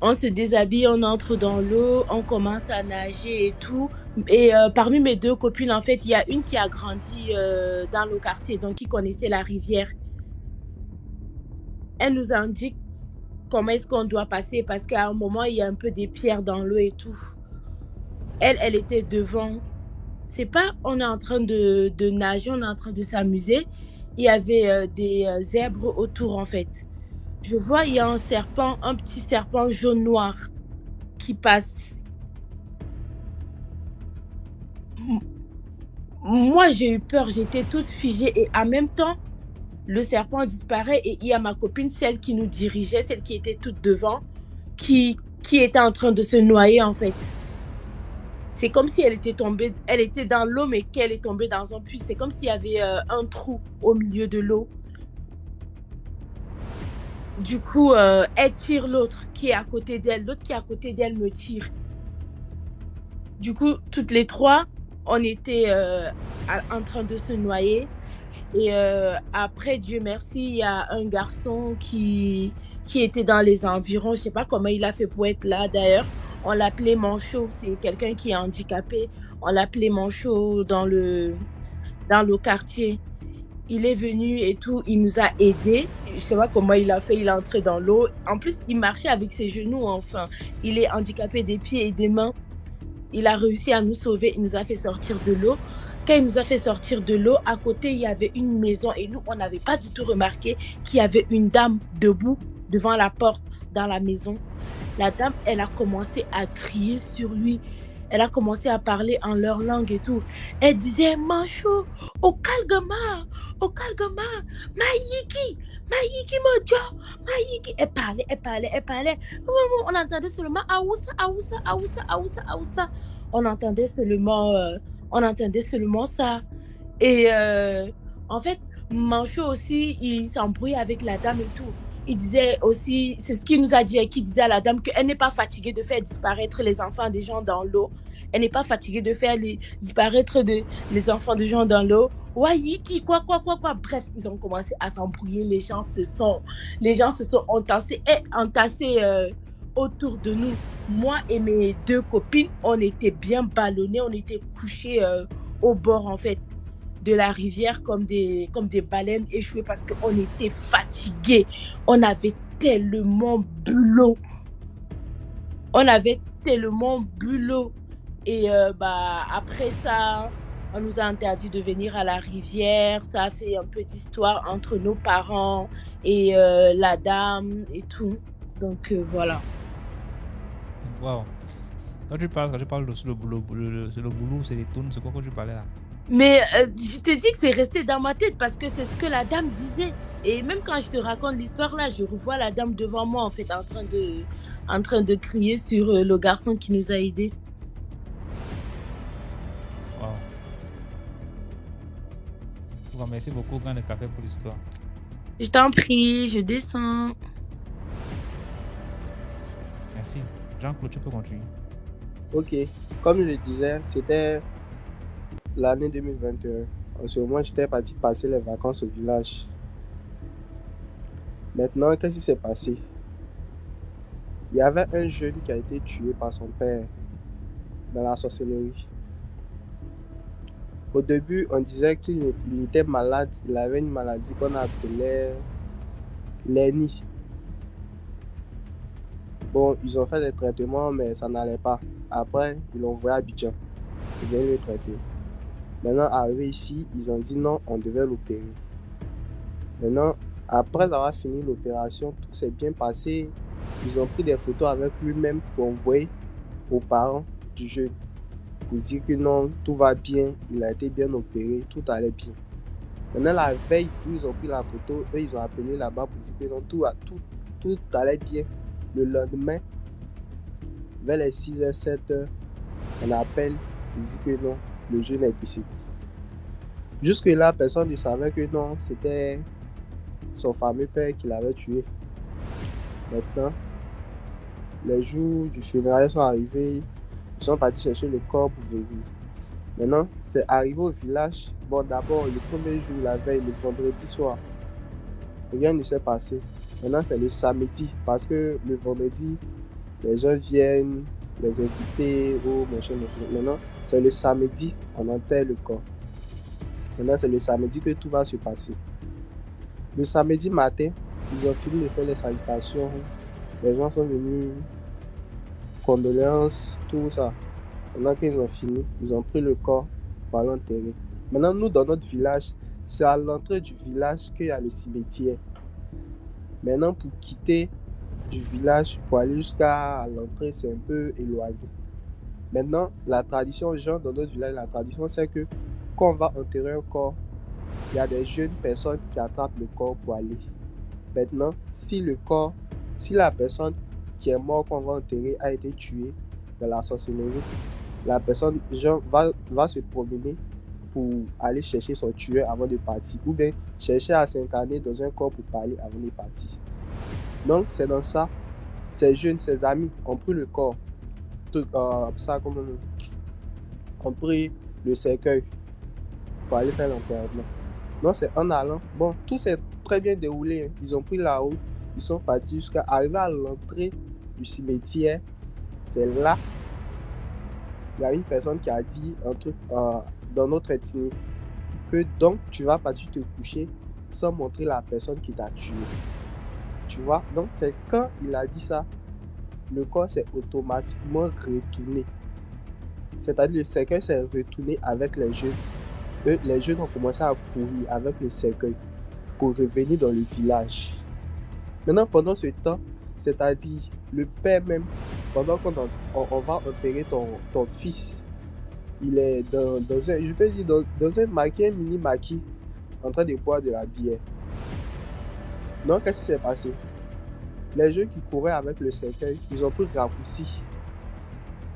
On se déshabille, on entre dans l'eau, on commence à nager et tout. Et parmi mes 2 copines, en fait, il y a une qui a grandi dans le quartier, donc qui connaissait la rivière. Elle nous indique comment est-ce qu'on doit passer parce qu'à un moment, il y a un peu des pierres dans l'eau et tout. Elle était devant. C'est pas on est en train de nager, on est en train de s'amuser. Il y avait des zèbres autour, en fait. Je vois, il y a un petit serpent jaune-noir qui passe. Moi, j'ai eu peur, j'étais toute figée et en même temps, le serpent disparaît et il y a ma copine, celle qui nous dirigeait, celle qui était toute devant, qui était en train de se noyer, en fait. C'est comme si elle était dans l'eau, mais qu'elle est tombée dans un puits. C'est comme s'il y avait un trou au milieu de l'eau. Du coup, elle tire l'autre qui est à côté d'elle. L'autre qui est à côté d'elle me tire. Du coup, toutes les 3, on était en train de se noyer. Et après, Dieu merci, il y a un garçon qui était dans les environs. Je ne sais pas comment il a fait pour être là, d'ailleurs. On l'appelait Manchot. C'est quelqu'un qui est handicapé. On l'appelait Manchot dans le quartier. Il est venu et tout, il nous a aidés. Je sais pas comment il a fait, il est entré dans l'eau. En plus, il marchait avec ses genoux, enfin. Il est handicapé des pieds et des mains. Il a réussi à nous sauver, il nous a fait sortir de l'eau. Quand il nous a fait sortir de l'eau, à côté, il y avait une maison et nous, on n'avait pas du tout remarqué qu'il y avait une dame debout devant la porte dans la maison. La dame, elle a commencé à crier sur lui. Elle a commencé à parler en leur langue et tout. Elle disait, Manchot, au calgama, Maïki mojo, Maïki. Elle parlait. On entendait seulement Aoussa. On entendait seulement ça. Et en fait, Manchot aussi, il s'embrouillait avec la dame et tout. Il disait aussi, c'est ce qu'il nous a dit, qu'il disait à la dame qu'elle n'est pas fatiguée de faire disparaître les enfants des gens dans l'eau. Elle n'est pas fatiguée de faire disparaître les enfants des gens dans l'eau. Waïki, quoi. Bref, ils ont commencé à s'embrouiller. Les gens se sont entassés autour de nous. Moi et mes 2 copines, on était bien ballonnés, on était couchés au bord, en fait, de la rivière comme des baleines échouées parce qu'on était fatigués. On avait tellement bulot. Et après ça, on nous a interdit de venir à la rivière. Ça a fait un peu d'histoire entre nos parents et la dame et tout. Donc voilà. Wow. Quand tu parles de le boulot, c'est les tournes, c'est quoi que tu parlais là? Mais je te dis que c'est resté dans ma tête parce que c'est ce que la dame disait. Et même quand je te raconte l'histoire là, je revois la dame devant moi en fait en train de crier sur le garçon qui nous a aidés. Wow. Bon, merci beaucoup, Grain de Café, pour l'histoire. Je t'en prie, je descends. Merci. Jean-Claude, tu peux continuer. Ok, comme je le disais, c'était l'année 2021. En ce moment, j'étais parti passer les vacances au village. Maintenant, qu'est-ce qui s'est passé? Il y avait un jeune qui a été tué par son père dans la sorcellerie. Au début, on disait qu'il était malade, il avait une maladie qu'on appelait l'hernie. Bon, ils ont fait des traitements, mais ça n'allait pas. Après, ils l'ont envoyé à Abidjan. Ils viennent le traiter. Maintenant, arrivé ici, ils ont dit non, on devait l'opérer. Maintenant, après avoir fini l'opération, tout s'est bien passé. Ils ont pris des photos avec lui-même pour envoyer aux parents du jeune. Pour dire que non, tout va bien, il a été bien opéré, tout allait bien. Maintenant, la veille où ils ont pris la photo, eux, ils ont appelé là-bas pour dire que non, tout allait bien. Le lendemain, vers les 6h, 7h, on appelle, ils disent que non, le jeune est décédé. Jusque-là, personne ne savait que non, c'était son fameux père qui l'avait tué. Maintenant, les jours du funérail sont arrivés, ils sont partis chercher le corps pour venir. Maintenant, c'est arrivé au village. Bon, d'abord, le premier jour, la veille, le vendredi soir, rien ne s'est passé. Maintenant, c'est le samedi, parce que le vendredi, les gens viennent, les invités, oh, machin. Maintenant, c'est le samedi, on enterre le corps. Maintenant, c'est le samedi que tout va se passer. Le samedi matin, ils ont fini de faire les salutations. Les gens sont venus, condoléances, tout ça. Maintenant qu'ils ont fini, ils ont pris le corps pour aller enterrer. Maintenant, nous, dans notre village, c'est à l'entrée du village qu'il y a le cimetière. Maintenant, pour quitter du village, pour aller jusqu'à l'entrée, c'est un peu éloigné. Maintenant, la tradition, genre dans notre village, la tradition, c'est que quand on va enterrer un corps, il y a des jeunes personnes qui attrapent le corps pour aller. Maintenant, si la personne qui est morte qu'on va enterrer a été tuée dans la sorcellerie, la personne genre, va se promener pour aller chercher son tueur avant de partir, ou bien chercher à s'incarner dans un corps pour parler avant de partir. Donc, c'est dans ça, ces jeunes, ces amis ont pris le corps, ont pris le cercueil pour aller faire l'enterrement. Donc, c'est en allant. Bon, tout s'est très bien déroulé. Hein. Ils ont pris la route, ils sont partis jusqu'à arriver à l'entrée du cimetière. C'est là, il y a une personne qui a dit un truc dans notre ethnie que donc tu vas partir te coucher sans montrer la personne qui t'a tué. Tu vois? Donc, c'est quand il a dit ça, le corps s'est automatiquement retourné. C'est-à-dire le cercueil s'est retourné avec les jeunes. Les jeunes ont commencé à courir avec le cercueil pour revenir dans le village. Maintenant, pendant ce temps, c'est-à-dire le père même, pendant qu'on va enterrer ton fils, il est dans un maquis, un mini maquis, en train de boire de la bière. Donc, qu'est-ce qui s'est passé? Les jeunes qui couraient avec le cercueil, ils ont pris le raccourci.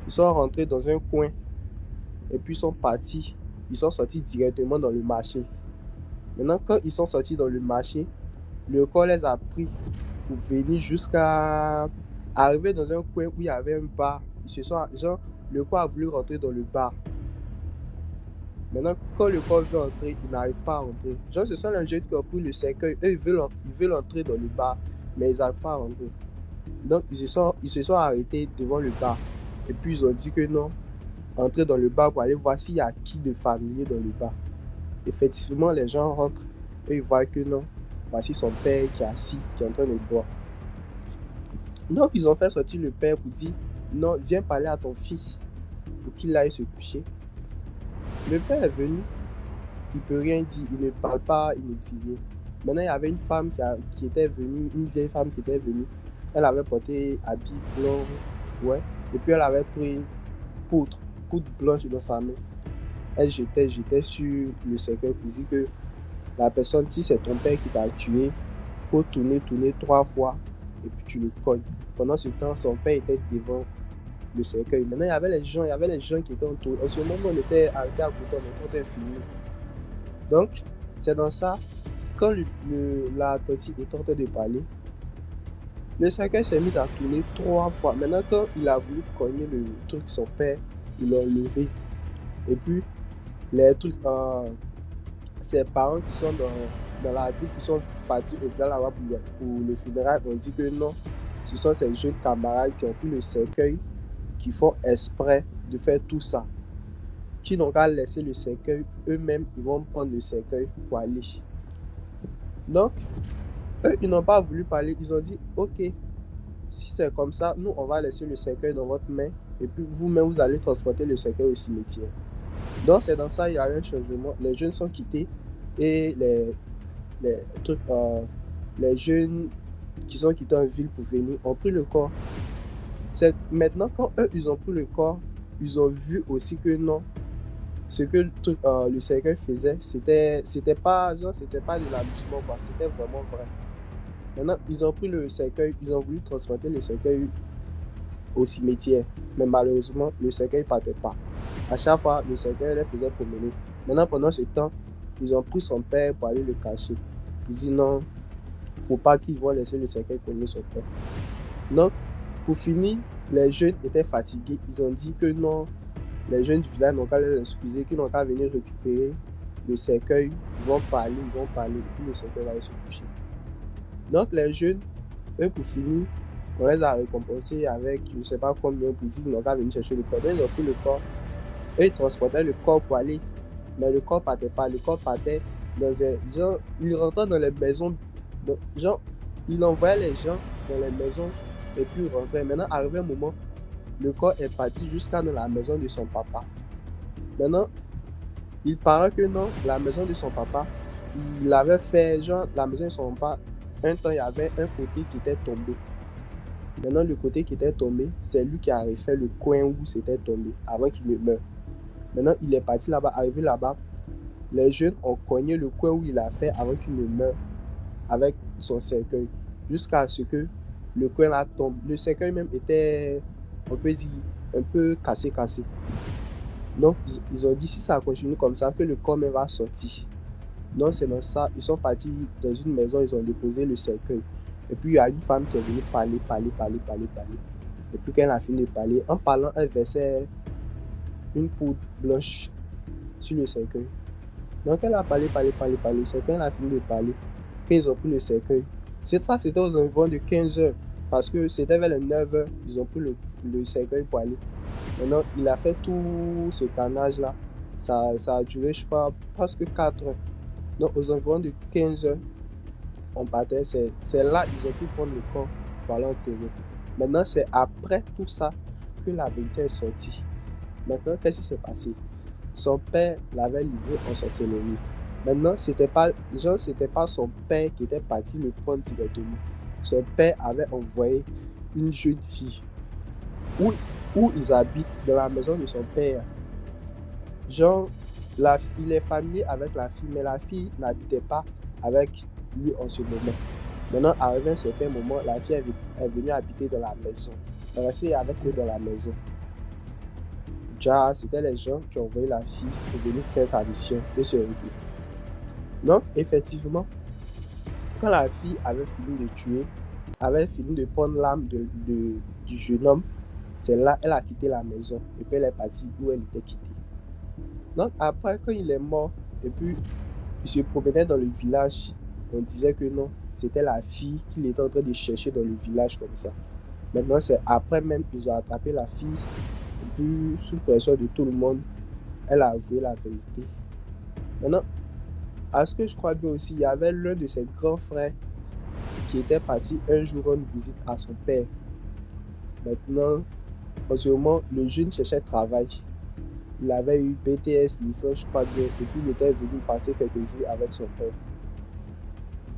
Ils sont rentrés dans un coin et puis ils sont partis. Ils sont sortis directement dans le marché. Maintenant, quand ils sont sortis dans le marché, le corps les a pris pour venir jusqu'à arriver dans un coin où il y avait un bar. Le corps a voulu rentrer dans le bar. Maintenant, quand le corps veut entrer, il n'arrive pas à rentrer. Genre, ce sont les jeunes qui ont pris le cercueil. Eux, ils veulent entrer dans le bar, mais ils n'arrivent pas à rentrer. Donc, ils se sont arrêtés devant le bar. Et puis, ils ont dit que non, entrer dans le bar pour aller voir s'il y a qui de familier dans le bar. Effectivement, les gens rentrent et ils voient que non, voici son père qui est assis, qui est en train de boire. Donc, ils ont fait sortir le père pour dire non, viens parler à ton fils pour qu'il aille se coucher. Le père est venu, il ne peut rien dire, il ne parle pas, il ne dit rien. Maintenant, il y avait une femme qui était venue, une vieille femme qui était venue. Elle avait porté habit blanc, ouais, et puis elle avait pris une poudre blanche dans sa main. Elle jetait sur le cercueil pour dire que la personne, si c'est ton père qui t'a tué, il faut tourner 3 fois et puis tu le cognes. Pendant ce temps, son père était devant le cercueil. Maintenant, il y avait les gens qui étaient autour. En ce moment, on était arrêtés à côté, on était filmés. Donc, c'est dans ça, quand la tante est en train de parler, le cercueil s'est mis à tourner 3 fois. Maintenant, quand il a voulu cogner le truc, son père, il l'a levé. Et puis, les trucs, ses parents qui sont dans la ville, qui sont partis au village là-bas pour le funérail, ont dit que non, ce sont ces jeunes camarades qui ont pris le cercueil, qui font exprès de faire tout ça, qui n'ont qu'à laisser le cercueil, eux-mêmes, ils vont prendre le cercueil pour aller. Donc, eux, ils n'ont pas voulu parler, ils ont dit, ok, si c'est comme ça, nous, on va laisser le cercueil dans votre main, et puis vous-même, vous allez transporter le cercueil au cimetière. Donc, c'est dans ça, il y a un changement. Les jeunes sont quittés, et les jeunes qui sont quittés en ville pour venir ont pris le corps. C'est maintenant, quand eux, ils ont pris le corps, ils ont vu aussi que non, ce que le cercueil faisait, c'était pas de l'amusement, quoi. C'était vraiment vrai. Maintenant, ils ont pris le cercueil, ils ont voulu transporter le cercueil au cimetière, mais malheureusement, le cercueil ne partait pas. À chaque fois, le cercueil les faisait promener. Maintenant, pendant ce temps, ils ont pris son père pour aller le cacher. Ils disent non, il ne faut pas qu'ils vont laisser le cercueil promener son père. Donc, pour finir, les jeunes étaient fatigués. Ils ont dit que non, les jeunes du village n'ont qu'à les excuser, qu'ils n'ont qu'à venir récupérer le cercueil. Ils vont parler, et puis le cercueil va aller se coucher. Donc, les jeunes Eux, pour finir, on les a récompensés avec je ne sais pas combien pour dire qu'ils n'ont qu'à venir chercher le corps. Donc, ils ont pris le corps. Eux, ils transportaient le corps pour aller. Mais le corps partait pas. Le corps partait dans un... Genre, ils rentraient dans les maisons. Genre, il envoyait les gens dans les maisons et puis ils rentraient. Maintenant, arrivé un moment, le corps est parti jusqu'à dans la maison de son papa. Maintenant, il paraît que non, la maison de son papa, il avait fait, genre, la maison de son papa, un temps, il y avait un côté qui était tombé. Maintenant, le côté qui était tombé, c'est lui qui a refait le coin où c'était tombé avant qu'il ne meure. Maintenant, il est parti là-bas, arrivé là-bas, les jeunes ont cogné le coin où il a fait avant qu'il ne meure avec son cercueil, jusqu'à ce que le coin là tombe. Le cercueil même était, on peut dire, un peu cassé. Donc, ils ont dit si ça continue comme ça, que le corps même va sortir. Donc, c'est dans ça, ils sont partis dans une maison, ils ont déposé le cercueil. Et puis, il y a une femme qui est venue parler. Et puis, quand elle a fini de parler, en parlant, elle versait une poudre blanche sur le cercueil. Donc, elle a parlé. C'est quand elle a fini de parler qu'ils ont pris le cercueil. Ça, c'était aux environs de 15 heures. Parce que c'était vers les 9 heures, ils ont pris le cercueil pour aller. Maintenant, il a fait tout ce carnage-là. Ça a duré, je sais pas, presque 4 heures. Donc, aux environs de 15 heures, on partait. C'est là qu'ils ont pu prendre le corps pour aller enterrer. Maintenant, c'est après tout ça que la vérité est sortie. Maintenant, qu'est-ce qui s'est passé? Son père l'avait livré en sorcellerie. Maintenant, c'était pas son père qui était parti le prendre directement. Son père avait envoyé une jeune fille où ils habitent, dans la maison de son père. Genre, il est familier avec la fille, mais la fille n'habitait pas avec lui en ce moment. Maintenant, arrivé à un certain moment, la fille est venue habiter dans la maison. Elle est restée avec eux dans la maison. Déjà, c'était les gens qui ont envoyé la fille pour venir faire sa mission de se réveiller. Donc, effectivement, quand la fille avait fini de tuer, avait fini de prendre l'âme du jeune homme, c'est là elle a quitté la maison et puis elle est partie où elle était quittée. Donc, après, quand il est mort, et puis il se promenait dans le village, on disait que non, c'était la fille qu'il était en train de chercher dans le village comme ça. Maintenant, c'est après même qu'ils ont attrapé la fille, et puis sous pression de tout le monde, elle a avoué la vérité. Maintenant, à ce que je crois bien aussi, il y avait l'un de ses grands frères qui était parti un jour rendre visite à son père. Maintenant, en ce moment, le jeune cherchait travail. Il avait eu BTS, licence, je crois bien, et puis il était venu passer quelques jours avec son père.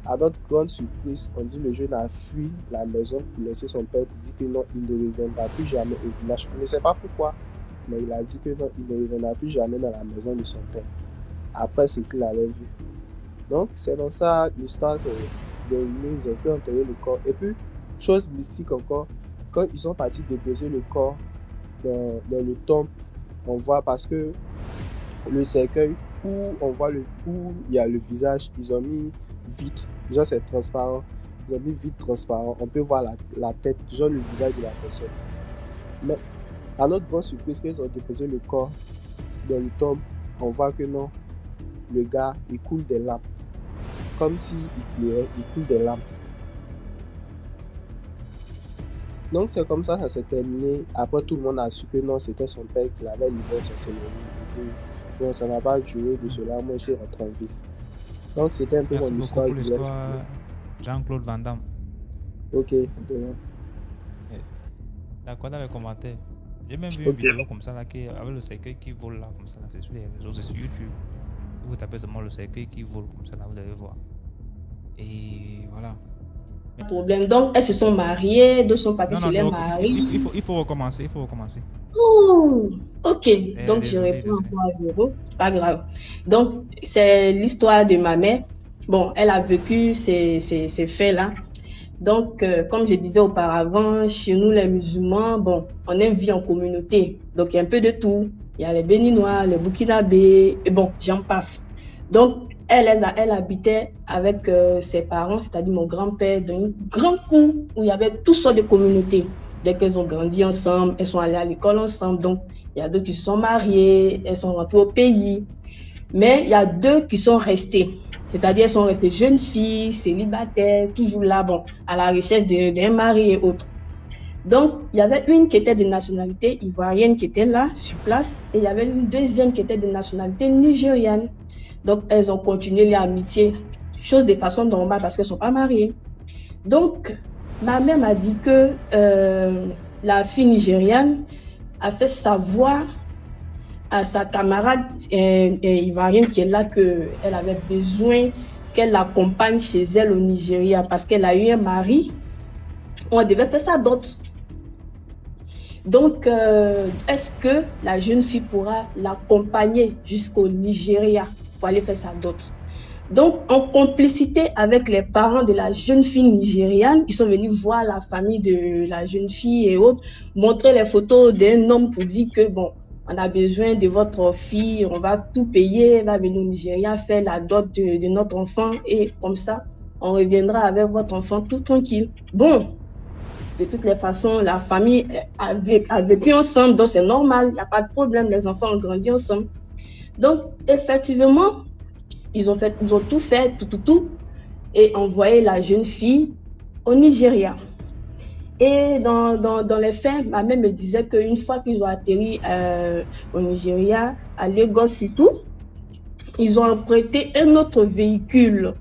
À notre grande surprise, on dit que le jeune a fui la maison pour laisser son père pour dire que non, il ne reviendra plus jamais au village. On ne sait pas pourquoi, mais il a dit que non, il ne reviendra plus jamais dans la maison de son père. Après ce qu'il avait vu. Donc, c'est dans ça l'histoire de nous, ils ont pu enterrer le corps. Et puis, chose mystique encore, quand ils sont partis déposer le corps dans le temple, on voit parce que le cercueil où il y a le visage, ils ont mis vitre, genre c'est transparent, ils ont mis vitre transparent, on peut voir la tête, genre le visage de la personne. Mais à notre grande surprise, quand ils ont déposé le corps dans le tombe, on voit que non, le gars, il coule des larmes. Comme s'il pleurait, il coule des larmes. Donc c'est comme ça s'est terminé. Après, tout le monde a su que non, c'était son père qui l'avait livré sur ses ennemis. Donc ça n'a pas duré de cela, moi je suis rentré en ville. Donc c'était un peu Merci mon beaucoup histoire. pour l'histoire, Jean-Claude Van Damme. Ok, de rien. D'accord, dans les commentaires. J'ai même vu une vidéo comme ça là, avec le cercueil qui vole là, comme ça là, c'est sur les réseaux, c'est sur YouTube. Si vous tapez seulement le cercueil qui vole comme ça là, vous allez voir. Et voilà. Problème. Donc, elles se sont mariées, deux sont parties chez les maris. Il faut recommencer, Oh, ok. Donc, je réponds encore à Véro. Pas grave. Donc, c'est l'histoire de ma mère. Bon, elle a vécu ces faits-là. Donc, comme je disais auparavant, chez nous, les musulmans, bon, on aime vivre en communauté. Donc, il y a un peu de tout. Il y a les Béninois, les Burkinabés, et bon, j'en passe. Donc, elle habitait avec ses parents, c'est-à-dire mon grand-père, dans une grande cour où il y avait toutes sortes de communautés. Dès qu'elles ont grandi ensemble, elles sont allées à l'école ensemble. Donc, il y a 2 qui se sont mariées, elles sont rentrées au pays. Mais il y a 2 qui sont restées. C'est-à-dire, elles sont restées jeunes filles, célibataires, toujours là, bon, à la recherche d'un mari et autres. Donc, il y avait une qui était de nationalité ivoirienne qui était là, sur place, et il y avait une deuxième qui était de nationalité nigériane. Donc, elles ont continué l'amitié, chose de façon normale parce qu'elles ne sont pas mariées. Donc, ma mère m'a dit que la fille nigériane a fait savoir à sa camarade ivoirienne qui est là qu'elle avait besoin qu'elle l'accompagne chez elle au Nigeria parce qu'elle a eu un mari. On devait faire sa dot. Donc, est-ce que la jeune fille pourra l'accompagner jusqu'au Nigeria pour aller faire sa dot? Donc, en complicité avec les parents de la jeune fille nigériane, ils sont venus voir la famille de la jeune fille et autres, montrer les photos d'un homme pour dire que, bon, on a besoin de votre fille, on va tout payer, elle va venir au Nigeria faire la dot de notre enfant et comme ça, on reviendra avec votre enfant tout tranquille. Bon, de toutes les façons, la famille a vécu ensemble, donc c'est normal, il n'y a pas de problème, les enfants ont grandi ensemble. Donc, effectivement, ils ont tout fait, tout, et envoyé la jeune fille au Nigeria. Et dans les faits, ma mère me disait qu'une fois qu'ils ont atterri au Nigeria, à Lagos et tout, ils ont emprunté un autre véhicule.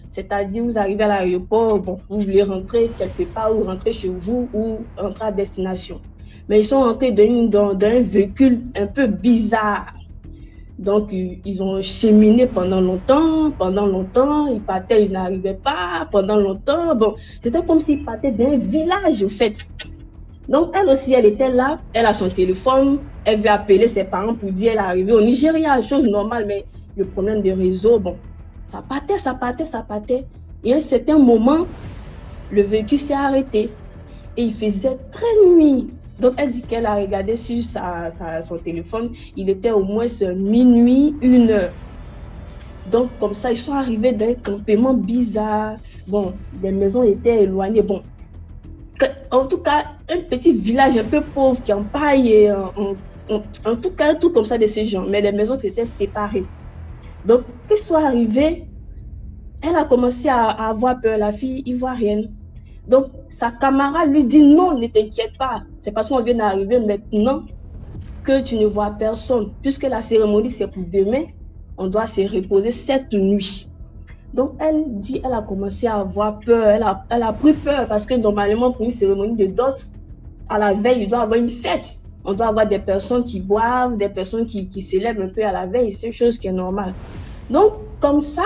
C'est-à-dire, vous arrivez à l'aéroport, bon, vous voulez rentrer quelque part ou rentrer chez vous ou rentrer à destination. Mais ils sont rentrés dans un véhicule un peu bizarre. Donc, ils ont cheminé pendant longtemps, ils partaient, ils n'arrivaient pas, pendant longtemps. Bon, c'était comme s'ils partaient d'un village, au fait. Donc, elle aussi, elle était là, elle a son téléphone, elle veut appeler ses parents pour dire qu'elle est arrivée au Nigeria, chose normale, mais le problème des réseaux, bon, ça partait. Et à un certain moment, le véhicule s'est arrêté et il faisait très nuit. Donc, elle dit qu'elle a regardé sur son téléphone. Il était au moins minuit, 1h. Donc, comme ça, ils sont arrivés dans un campement bizarre. Bon, les maisons étaient éloignées. Bon, en tout cas, un petit village un peu pauvre qui en paille. Et en tout cas, un truc comme ça de ce genre. Mais les maisons étaient séparées. Donc, qu'est-ce qui soit arrivé? Elle a commencé à avoir peur, la fille ivoirienne. Donc, sa camarade lui dit non, ne t'inquiète pas. C'est parce qu'on vient d'arriver maintenant que tu ne vois personne. Puisque la cérémonie, c'est pour demain, on doit se reposer cette nuit. Donc, elle dit, elle a commencé à avoir peur. Elle a pris peur parce que normalement, pour une cérémonie de dot, à la veille, il doit y avoir une fête. On doit avoir des personnes qui boivent, des personnes qui s'élèvent un peu à la veille. C'est une chose qui est normale. Donc, comme ça,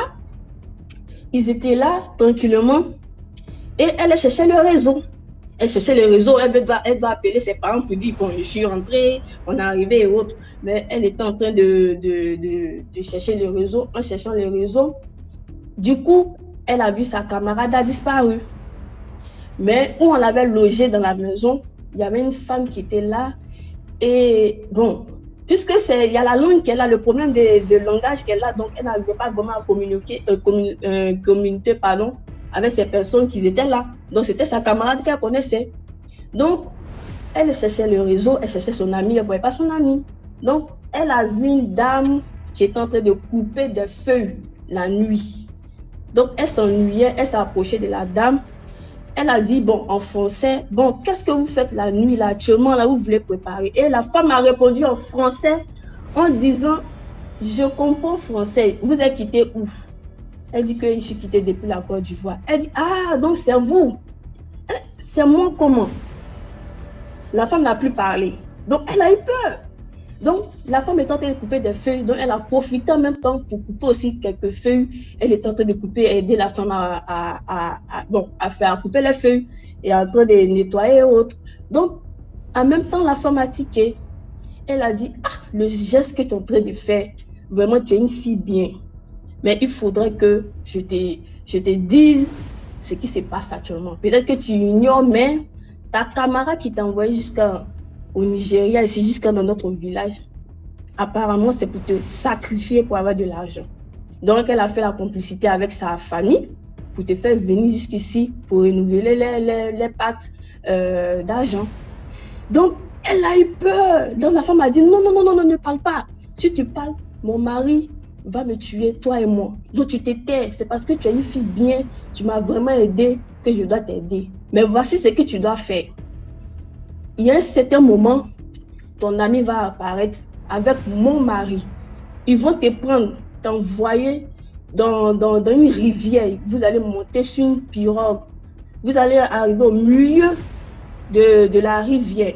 ils étaient là, tranquillement. Et elle cherchait le réseau. Elle doit appeler ses parents pour dire, bon, je suis rentrée, on est arrivé et autres. Mais elle était en train de chercher le réseau. En cherchant le réseau, du coup, elle a vu sa camarade a disparu. Mais où on l'avait logée dans la maison, il y avait une femme qui était là. Et bon, puisque il y a la langue qu'elle a, le problème de langage qu'elle a, donc elle n'arrivait pas vraiment à communiquer, avec ces personnes qui étaient là. Donc, c'était sa camarade qu'elle connaissait. Donc, elle cherchait le réseau, elle cherchait son ami, elle ne voyait pas son ami. Donc, elle a vu une dame qui était en train de couper des feuilles la nuit. Donc, elle s'ennuyait, elle s'est approchée de la dame. Elle a dit, bon, en français, bon, qu'est-ce que vous faites la nuit, là, actuellement, là, vous voulez préparer? Et la femme a répondu en français en disant, je comprends français, vous êtes quitté où? Elle dit que je suis quittée depuis la Côte d'Ivoire. Elle dit, ah, donc c'est vous. C'est moi comment? La femme n'a plus parlé. Donc, elle a eu peur. Donc, la femme est en train de couper des feuilles. Donc, elle a profité en même temps pour couper aussi quelques feuilles. Elle est en train de couper, aider la femme à faire couper les feuilles et en train de nettoyer et autres. Donc, en même temps, la femme a tiqué. Elle a dit, ah, le geste que tu es en train de faire, vraiment, tu es une fille bien. Mais il faudrait que je te dise ce qui se passe actuellement. Peut-être que tu ignores, mais ta camarade qui t'a envoyé jusqu'au Nigeria, ici jusqu'à dans notre village, apparemment c'est pour te sacrifier pour avoir de l'argent. Donc elle a fait la complicité avec sa famille pour te faire venir jusqu'ici pour renouveler les pattes d'argent. Donc, elle a eu peur. Donc, la femme a dit, non, non, non, non, non, ne parle pas. Si tu parles, mon mari va me tuer, toi et moi. Donc, tu t'étais. C'est parce que tu es une fille bien, tu m'as vraiment aidé que je dois t'aider. Mais voici ce que tu dois faire. Il y a un certain moment, ton ami va apparaître avec mon mari. Ils vont te prendre, t'envoyer dans une rivière. Vous allez monter sur une pirogue. Vous allez arriver au milieu de la rivière.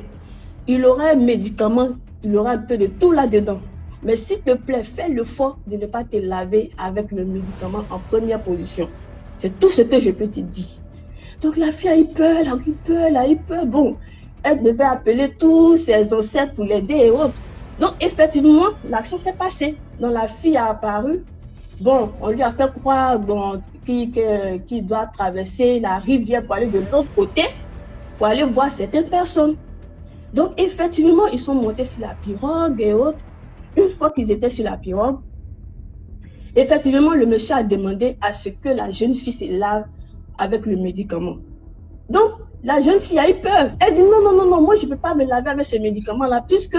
Il aura un médicament, il aura un peu de tout là-dedans. Mais s'il te plaît, fais l'effort de ne pas te laver avec le médicament en première position. C'est tout ce que je peux te dire. Donc la fille a eu peur, elle a eu peur, elle a eu peur. Bon, elle devait appeler tous ses ancêtres pour l'aider et autres. Donc effectivement, l'action s'est passée. Donc la fille a apparu. Bon, on lui a fait croire qu'il doit traverser la rivière pour aller de l'autre côté, pour aller voir certaines personnes. Donc effectivement, ils sont montés sur la pirogue et autres. Une fois qu'ils étaient sur la pirogue, effectivement, le monsieur a demandé à ce que la jeune fille se lave avec le médicament. Donc, la jeune fille a eu peur. Elle dit non, non, non, non, moi je ne peux pas me laver avec ce médicament-là, puisque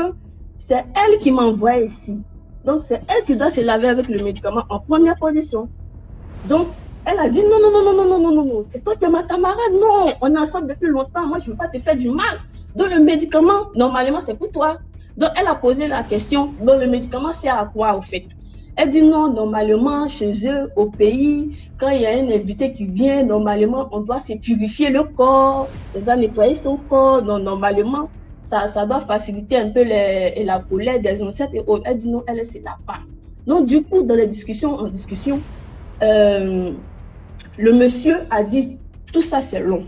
c'est elle qui m'envoie ici. Donc, c'est elle qui doit se laver avec le médicament en première position. Donc, elle a dit non, non, non, non, non, non, non, non, non, c'est toi qui es ma camarade. Non, on est ensemble depuis longtemps. Moi, je ne veux pas te faire du mal. Donc, le médicament, normalement, c'est pour toi. Donc, elle a posé la question, donc le médicament sert à quoi, au fait? Elle dit non, normalement, chez eux, au pays, quand il y a un invité qui vient, normalement, on doit se purifier le corps, on doit nettoyer son corps. Donc, normalement, ça doit faciliter un peu la colère des ancêtres et autres. Elle dit non, elle ne se lave pas. Donc, du coup, dans les discussions, le monsieur a dit, tout ça, c'est long.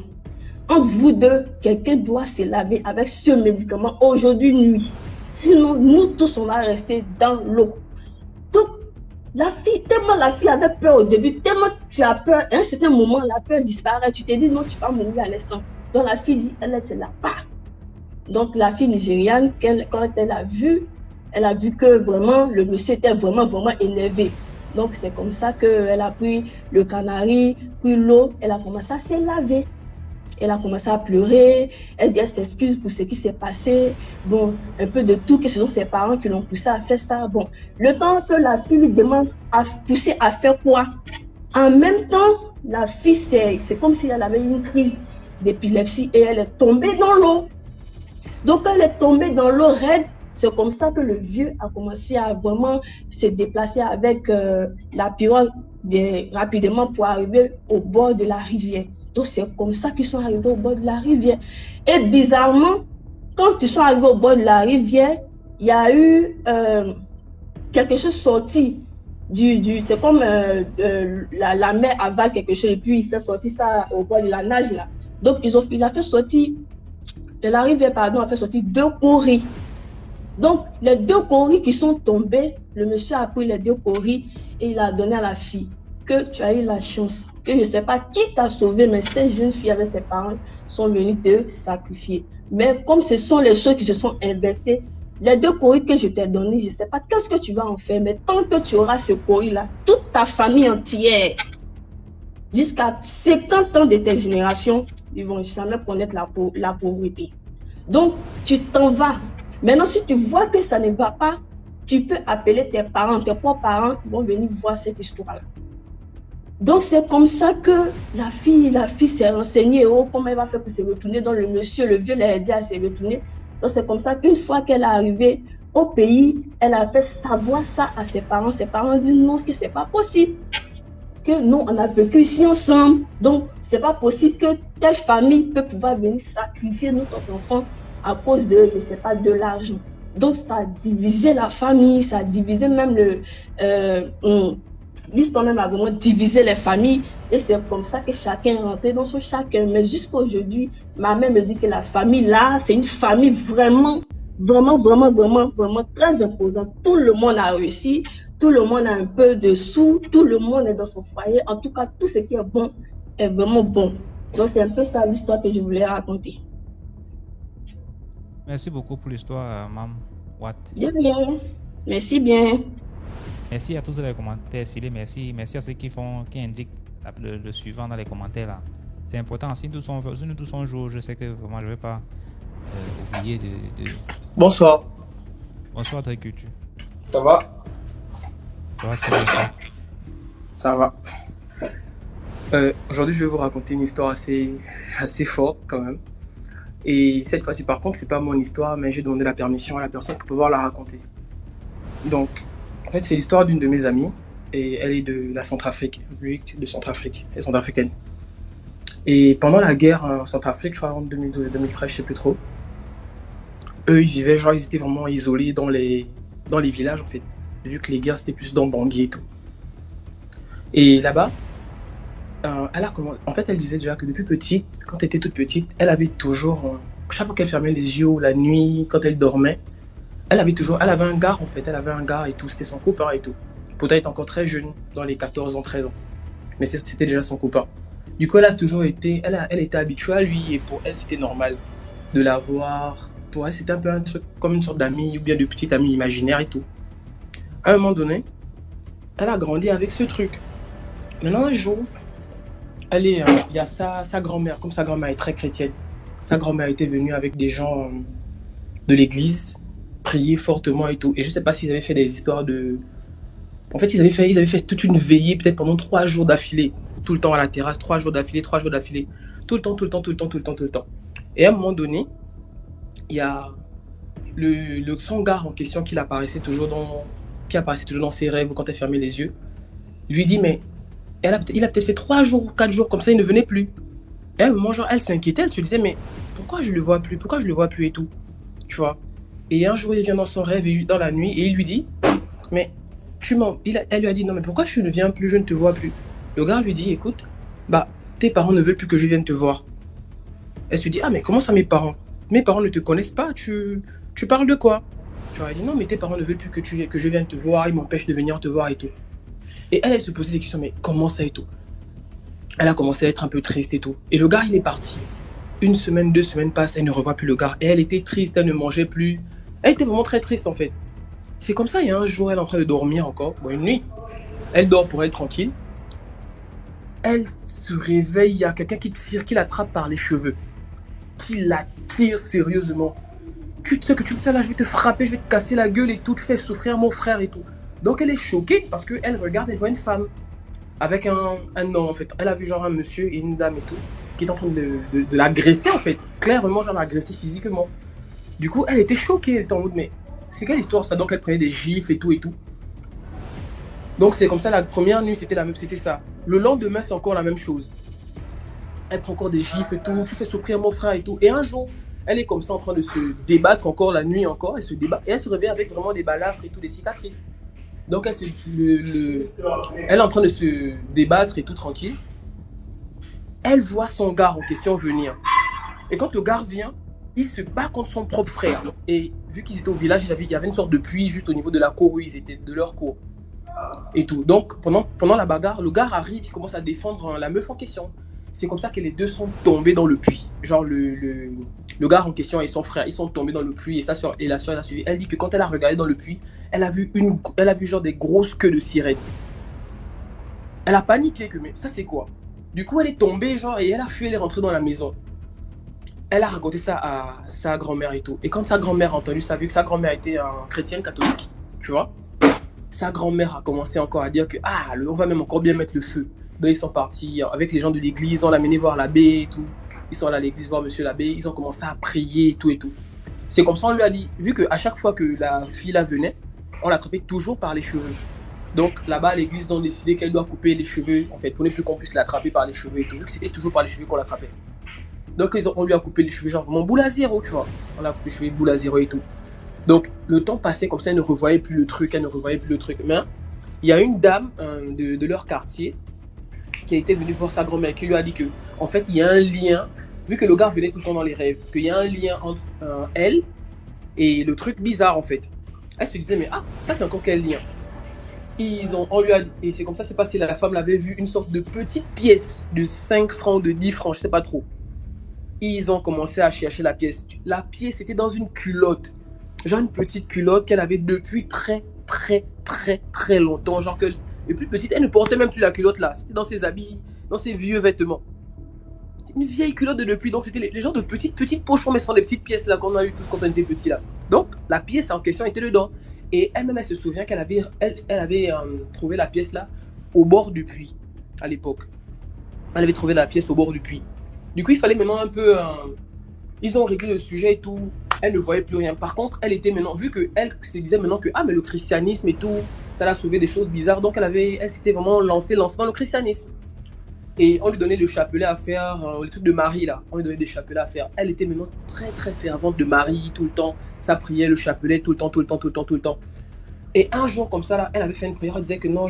Entre vous deux, quelqu'un doit se laver avec ce médicament aujourd'hui nuit. Sinon, nous tous, on va rester dans l'eau. Donc, la fille, tellement la fille avait peur au début, tellement tu as peur, à un certain moment, la peur disparaît. Tu te dis, non, tu vas mourir à l'instant. Donc, la fille dit, elle ne se lave pas. Donc, la fille nigériane, quand elle a vu que vraiment, le monsieur était vraiment, vraiment énervé. Donc, c'est comme ça qu'elle a pris le canari, puis l'eau, elle a commencé à se laver. Elle a commencé à pleurer, elle dit, elle s'excuse pour ce qui s'est passé. Bon, un peu de tout, que ce sont ses parents qui l'ont poussé à faire ça. Bon, le temps que la fille lui demande à pousser à faire quoi? En même temps, la fille, c'est comme si elle avait une crise d'épilepsie et elle est tombée dans l'eau. Donc, elle est tombée dans l'eau raide. C'est comme ça que le vieux a commencé à vraiment se déplacer avec la pirogue rapidement pour arriver au bord de la rivière. Donc, c'est comme ça qu'ils sont arrivés au bord de la rivière. Et bizarrement, quand ils sont arrivés au bord de la rivière, il y a eu quelque chose sorti. C'est comme la mer avale quelque chose et puis il fait sortir ça au bord de la nage là. Donc, il a fait sortir, de la rivière, pardon, a fait sortir 2 coris. Donc, les 2 coris qui sont tombés, le monsieur a pris les 2 coris et il a donné à la fille. Que tu as eu la chance, que je ne sais pas qui t'a sauvé, mais cette jeune fille avec ses parents sont venus te sacrifier. Mais comme ce sont les choses qui se sont inversées, les 2 coris que je t'ai donnés, je ne sais pas qu'est-ce que tu vas en faire, mais tant que tu auras ce coris-là, toute ta famille entière, jusqu'à 50 ans de tes générations, ils vont jamais connaître la pauvreté. Donc, tu t'en vas. Maintenant, si tu vois que ça ne va pas, tu peux appeler tes parents, tes propres parents, ils vont venir voir cette histoire-là. Donc, c'est comme ça que la fille s'est renseignée, comment elle va faire pour se retourner. Donc, le vieux l'a aidé à se retourner. Donc, c'est comme ça qu'une fois qu'elle est arrivée au pays, elle a fait savoir ça à ses parents. Ses parents disent non, que c'est pas possible. Que nous, on a vécu ici ensemble. Donc, c'est pas possible que telle famille peut pouvoir venir sacrifier notre enfant à cause de, je sais pas, de l'argent. Donc, ça a divisé la famille, ça a divisé même l'histoire même a vraiment divisé les familles et c'est comme ça que chacun est rentré dans son chacun. Mais jusqu'à aujourd'hui, ma mère me dit que la famille là, c'est une famille vraiment, vraiment, vraiment, vraiment, vraiment très imposante. Tout le monde a réussi, tout le monde a un peu de sous, tout le monde est dans son foyer. En tout cas, tout ce qui est bon est vraiment bon. Donc, c'est un peu ça l'histoire que je voulais raconter. Merci beaucoup pour l'histoire, Mme Watt. Bien, bien. Merci bien. Merci à tous les commentaires, merci à ceux qui indiquent le suivant dans les commentaires là. C'est important. Si nous tous on joue, je sais que vraiment je ne vais pas oublié de... Bonsoir, Bonsoir, Très Culture. ça va? Ça va très bien, ça. Ça va. Aujourd'hui, je vais vous raconter une histoire assez forte quand même. Et cette fois-ci, par contre, c'est pas mon histoire, mais j'ai demandé la permission à la personne pour pouvoir la raconter. Donc, en fait, c'est l'histoire d'une de mes amies, et elle est de la Centrafrique, République de Centrafrique, elle est centrafricaine. Et pendant la guerre en Centrafrique, je crois en 2012, 2013, je sais plus trop, eux, ils vivaient, genre, ils étaient vraiment isolés dans les villages, en fait, vu que les guerres, c'était plus dans Bangui et tout. Et là-bas, en fait, elle disait déjà que depuis petite, quand elle était toute petite, elle avait toujours, chaque fois qu'elle fermait les yeux ou la nuit, quand elle dormait, elle avait un gars en fait, elle avait un gars et tout, c'était son copain et tout. Pourtant, elle était encore très jeune, dans les 14 ans, 13 ans. Mais c'était déjà son copain. Du coup, elle a toujours été, elle était habituée à lui et pour elle, c'était normal de la voir. Pour elle, c'était un peu un truc comme une sorte d'ami ou bien de petite amie imaginaire et tout. À un moment donné, elle a grandi avec ce truc. Maintenant, un jour, il y a sa grand-mère, comme sa grand-mère est très chrétienne, sa grand-mère était venue avec des gens de l'église, prier fortement et tout. Et je sais pas s'ils avaient fait des histoires de... En fait, ils avaient fait toute une veillée, peut-être pendant 3 jours d'affilée, tout le temps à la terrasse, 3 jours d'affilée, 3 jours d'affilée, tout le temps. Et à un moment donné, il y a son gars en question qui apparaissait toujours dans ses rêves ou quand elle fermait les yeux, lui dit, mais il a peut-être fait 3 jours ou 4 jours comme ça, il ne venait plus. Et à un moment, genre, elle s'inquiétait, elle se disait, mais pourquoi je le vois plus et tout, tu vois. Et un jour, il vient dans son rêve, dans la nuit, et il lui dit, mais elle lui a dit, non, mais pourquoi je ne viens plus, je ne te vois plus. Le gars lui dit, écoute, bah, tes parents ne veulent plus que je vienne te voir. Elle se dit, ah, mais comment ça, mes parents? Mes parents ne te connaissent pas, tu parles de quoi? Tu vois, elle dit, non, mais tes parents ne veulent plus que je vienne te voir, ils m'empêchent de venir te voir et tout. Et elle se posait des questions, mais comment ça et tout? Elle a commencé à être un peu triste et tout. Et le gars, il est parti. 1 semaine, 2 semaines passent, elle ne revoit plus le gars. Et elle était triste, elle ne mangeait plus. Elle était vraiment très triste en fait. C'est comme ça, il y a un jour, elle est en train de dormir encore, bon, une nuit. Elle dort pour être tranquille. Elle se réveille, il y a quelqu'un qui l'attrape par les cheveux. Qui la tire sérieusement. Tu sais que tu me fais là, je vais te frapper, je vais te casser la gueule et tout, tu fais souffrir mon frère et tout. Donc elle est choquée parce qu'elle regarde, elle voit une femme avec un homme en fait. Elle a vu genre un monsieur et une dame et tout qui est en train de l'agresser en fait. Clairement genre l'agresser physiquement. Du coup elle était choquée, elle était en mode mais c'est quelle histoire ça? Donc elle prenait des gifles et tout et tout. Donc c'est comme ça, la première nuit c'était ça. Le lendemain c'est encore la même chose. Elle prend encore des gifles et tout, tu fais souffrir mon frère et tout. Et un jour elle est comme ça en train de se débattre encore la nuit encore, elle se débat et elle se réveille avec vraiment des balafres et tout, des cicatrices. Donc elle est en train de se débattre et tout tranquille. Elle voit son gars en question venir. Et quand le gars vient, il se bat contre son propre frère. Et vu qu'ils étaient au village, il y avait une sorte de puits juste au niveau de la cour où ils étaient, de leur cour. Et tout. Donc pendant la bagarre, le gars arrive, il commence à défendre la meuf en question. C'est comme ça que les deux sont tombés dans le puits. Genre le gars en question et son frère, ils sont tombés dans le puits et sa soeur et la soeur l'a suivi. Elle dit que quand elle a regardé dans le puits, elle a vu genre des grosses queues de sirène. Elle a paniqué que mais ça c'est quoi? Du coup elle est tombée genre et elle a fui, elle est rentrée dans la maison. Elle a raconté ça à sa grand-mère et tout. Et quand sa grand-mère a entendu ça, vu que sa grand-mère était chrétienne catholique, tu vois, sa grand-mère a commencé encore à dire que on va même encore bien mettre le feu. Donc ils sont partis avec les gens de l'église, on l'a mené voir l'abbé et tout. Ils sont allés à l'église voir monsieur l'abbé, ils ont commencé à prier et tout et tout. C'est comme ça on lui a dit, vu qu'à chaque fois que la fille là venait, on l'attrapait toujours par les cheveux. Donc là-bas à l'église ils ont décidé qu'elle doit couper les cheveux en fait, pour ne plus qu'on puisse l'attraper par les cheveux et tout. Vu que c'était toujours par les cheveux qu'on l'attrapait. Donc on lui a coupé les cheveux genre vraiment boule à zéro, tu vois. On a coupé les cheveux boule à zéro et tout. Donc le temps passait comme ça, elle ne revoyait plus le truc. Mais il y a une dame de leur quartier qui a été venue voir sa grand-mère, qui lui a dit que en fait il y a un lien, vu que le gars venait tout le temps dans les rêves, qu'il y a un lien entre elle et le truc bizarre en fait. Elle se disait mais ça c'est encore quel lien? On lui a dit, et c'est comme ça c'est passé, la femme l'avait vu une sorte de petite pièce de 5 francs, de 10 francs, je sais pas trop. Ils ont commencé à chercher la pièce. La pièce était dans une culotte. Genre une petite culotte qu'elle avait depuis très longtemps. Genre que les plus petites, elle ne portait même plus la culotte là. C'était dans ses habits, dans ses vieux vêtements. une vieille culotte de pluie. Donc, c'était les genres de petites pochons, mais sans les petites pièces là qu'on a eu tous quand on était petits là. Donc, la pièce en question était dedans. Et elle-même, elle se souvient qu'elle avait, elle avait trouvé la pièce là au bord du puits à l'époque. Elle avait trouvé la pièce au bord du puits. Du coup, il fallait maintenant un peu... ils ont réglé le sujet et tout. Elle ne voyait plus rien. Par contre, elle était maintenant... Vu qu'elle se disait maintenant que mais le christianisme et tout, ça l'a sauvé des choses bizarres. Donc, elle s'était vraiment lancée dans le christianisme. Et on lui donnait le chapelet à faire, le truc de Marie là. On lui donnait des chapelets à faire. Elle était maintenant très très fervente de Marie tout le temps. Ça priait le chapelet tout le temps. Et un jour comme ça, là, elle avait fait une prière. Elle disait que non,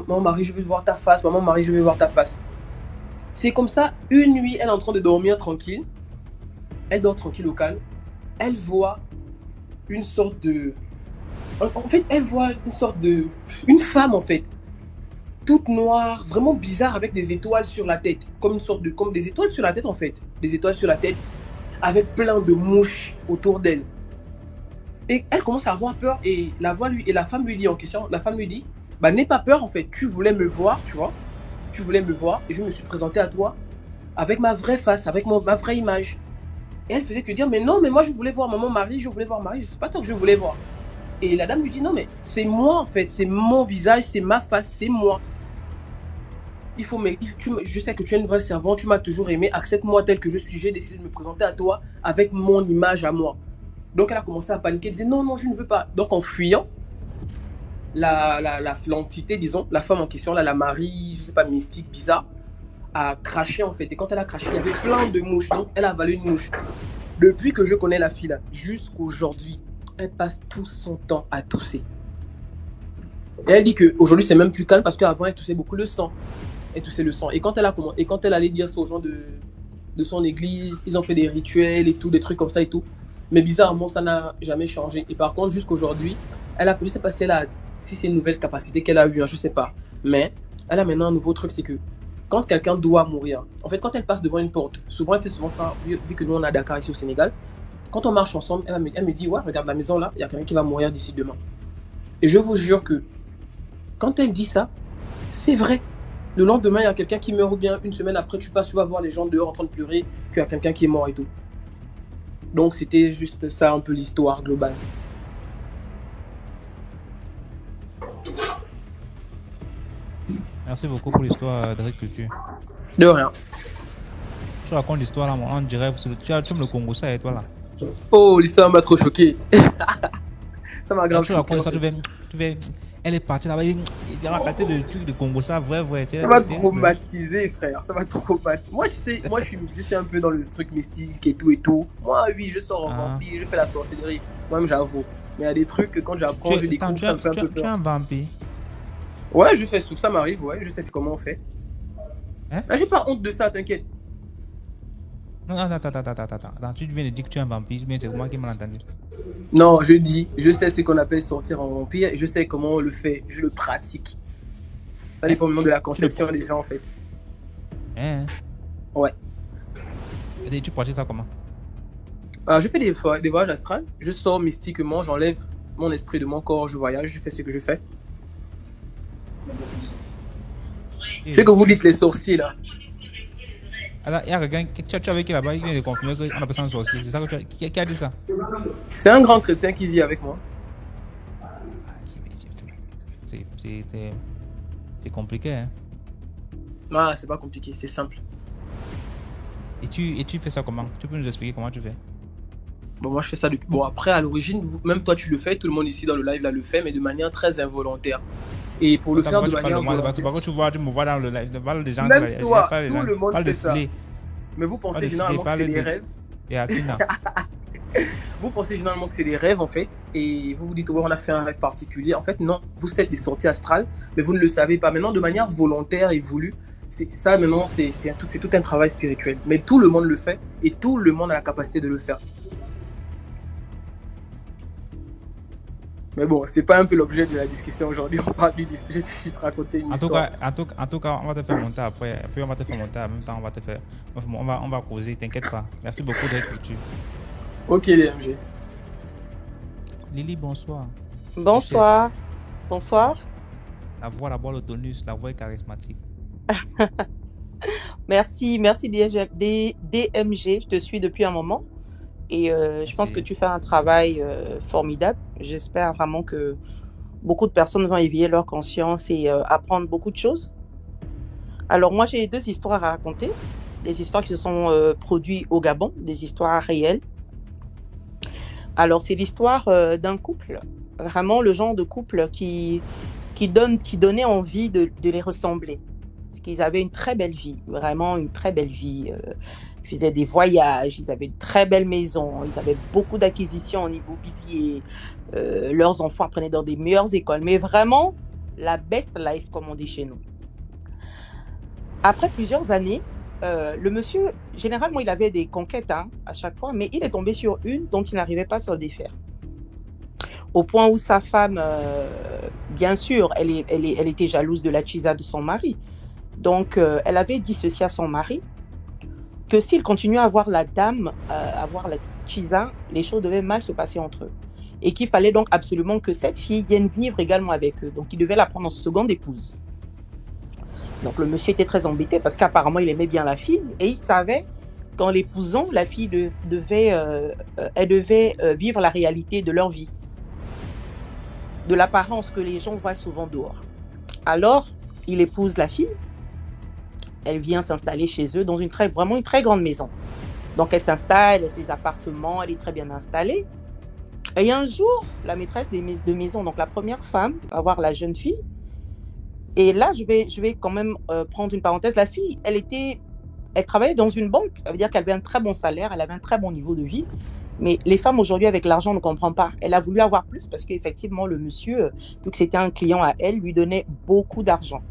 maman Marie, je veux voir ta face. Maman Marie, je veux voir ta face. C'est comme ça, une nuit, elle est en train de dormir tranquille. Elle dort tranquille au calme. Elle voit une sorte de... En fait, elle voit une sorte de... Une femme, en fait. Toute noire, vraiment bizarre, avec des étoiles sur la tête. Comme des étoiles sur la tête, en fait. Des étoiles sur la tête, avec plein de mouches autour d'elle. Et elle commence à avoir peur. Et la femme lui dit en question, n'aie pas peur, en fait. Tu voulais me voir, tu vois. Tu voulais me voir et je me suis présenté à toi avec ma vraie face, avec ma vraie image. Et elle faisait que dire, mais non, mais moi je voulais voir maman Marie, je sais pas toi que je voulais voir. Et la dame lui dit, non, mais c'est moi en fait, c'est mon visage, c'est ma face, c'est moi. Je sais que tu es une vraie servante, tu m'as toujours aimé, accepte-moi tel que je suis, j'ai décidé de me présenter à toi avec mon image à moi. Donc elle a commencé à paniquer, elle disait, non, non, je ne veux pas. Donc en fuyant, l'entité, disons, la femme en question, là, la Marie, je sais pas, mystique, bizarre, a craché en fait. Et quand elle a craché, il y avait plein de mouches. Donc elle a avalé une mouche. Depuis que je connais la fille là, jusqu'aujourd'hui, elle passe tout son temps à tousser. Et elle dit qu'aujourd'hui c'est même plus calme parce qu'avant elle toussait beaucoup le sang. Elle toussait le sang. Et quand elle allait dire ça aux gens de son église, ils ont fait des rituels et tout, des trucs comme ça et tout. Mais bizarrement, ça n'a jamais changé. Et par contre, jusqu'aujourd'hui, je sais pas si c'est une nouvelle capacité qu'elle a eue, je sais pas. Mais elle a maintenant un nouveau truc, c'est que quand quelqu'un doit mourir, en fait, quand elle passe devant une porte, souvent elle fait souvent ça, vu que nous on est à Dakar ici au Sénégal, quand on marche ensemble, elle me dit, ouais, regarde la maison là, il y a quelqu'un qui va mourir d'ici demain. Et je vous jure que quand elle dit ça, c'est vrai. Le lendemain, il y a quelqu'un qui meurt, ou bien une semaine après, tu vas voir les gens dehors en train de pleurer qu'il y a quelqu'un qui est mort et tout. Donc c'était juste ça un peu l'histoire globale. Merci beaucoup pour l'histoire d'agriculture. De rien. Tu racontes l'histoire là, on dirait, tu aimes le Congo, ça et toi là. Oh, l'histoire m'a trop choqué. Ça m'a grave choqué. Tu racontes ça, elle est partie là-bas, il a raconté le truc de Congo, ça, vrai. Ça m'a traumatisé, frère. Ça m'a traumatisé. Moi, je suis un peu dans le truc mystique et tout. Moi, oui, je sors en vampire, je fais la sorcellerie. Moi-même, j'avoue. Mais il y a des trucs que quand j'apprends, je découvre, ça me fait un peu peur. Tu es un vampire? Ouais, je fais tout. Ça m'arrive, ouais. Je sais comment on fait. Hein? Là, j'ai pas honte de ça, t'inquiète. Non, attends. Tu viens de dire que tu es un vampire, mais c'est moi qui m'ai entendu. Non, je sais ce qu'on appelle sortir en vampire et je sais comment on le fait. Je le pratique. Ça dépend maintenant de la conception des gens, en fait. Hein? Ouais. Et tu pratiques ça comment? Je fais des voyages astrales. Je sors mystiquement, j'enlève mon esprit de mon corps, je voyage, je fais ce que je fais. C'est que vous dites les sorciers là. Alors, il y a quelqu'un, tu as avec qui là-bas, il vient de confirmer qu'on appelle ça un sorcier. C'est ça que qui a dit ça? C'est un grand chrétien qui vit avec moi. C'est compliqué, hein? Non, c'est pas compliqué, c'est simple. Et tu fais ça comment? Tu peux nous expliquer comment tu fais? Bon, moi je fais ça depuis... Bon, après, à l'origine, même toi tu le fais, tout le monde ici dans le live là le fait, mais de manière très involontaire. Et pour le faire de manière volontaire... Tu me vois dans le live, des gens... Même toi, tout le monde fait ça. Mais vous pensez généralement que c'est des rêves. Et Atina. Vous pensez généralement que c'est des rêves en fait, et vous vous dites, ouais, on a fait un rêve particulier. En fait, non, vous faites des sorties astrales, mais vous ne le savez pas. Maintenant, de manière volontaire et voulue, ça maintenant, c'est tout un travail spirituel. Mais tout le monde le fait, et tout le monde a la capacité de le faire. Mais bon, c'est pas un peu l'objet de la discussion aujourd'hui. On parle du juste raconter une histoire. En tout cas, on va te faire monter après. Et puis on va te faire monter en même temps. On va causer. T'inquiète pas. Merci beaucoup de l'écriture. Ok, DMG. Lily, bonsoir. Bonsoir. Bonsoir. La voix, le tonus, la voix est charismatique. Merci DMG, je te suis depuis un moment et je pense que Merci. tu fais un travail formidable. J'espère vraiment que beaucoup de personnes vont éveiller leur conscience et apprendre beaucoup de choses. Alors moi, j'ai 2 histoires à raconter, des histoires qui se sont produites au Gabon, des histoires réelles. Alors c'est l'histoire d'un couple, vraiment le genre de couple qui donnait envie de les ressembler. Parce qu'ils avaient une très belle vie, vraiment une très belle vie. Ils faisaient des voyages, ils avaient une très belle maison, ils avaient beaucoup d'acquisitions en immobilier. Leurs enfants apprenaient dans des meilleures écoles, mais vraiment la best life, comme on dit chez nous. Après plusieurs années, le monsieur, généralement, il avait des conquêtes à chaque fois, mais il est tombé sur une dont il n'arrivait pas à se défaire. Au point où sa femme, bien sûr, elle était jalouse de la chisa de son mari. Donc, elle avait dit ceci à son mari, que s'il continuait à voir la dame, à voir la chisa, les choses devaient mal se passer entre eux. Et qu'il fallait donc absolument que cette fille vienne vivre également avec eux. Donc, il devait la prendre en seconde épouse. Donc, le monsieur était très embêté parce qu'apparemment, il aimait bien la fille et il savait qu'en l'épousant, la fille devait vivre la réalité de leur vie, de l'apparence que les gens voient souvent dehors. Alors, il épouse la fille. Elle vient s'installer chez eux dans vraiment une très grande maison. Donc, elle s'installe, elle a ses appartements, elle est très bien installée. Et un jour, la maîtresse de maison, donc la première femme, va voir la jeune fille. Et là, je vais quand même prendre une parenthèse. La fille, elle travaillait dans une banque. Ça veut dire qu'elle avait un très bon salaire, elle avait un très bon niveau de vie. Mais les femmes aujourd'hui, avec l'argent, ne comprennent pas. Elle a voulu avoir plus parce qu'effectivement, le monsieur, vu que c'était un client à elle, lui donnait beaucoup d'argent.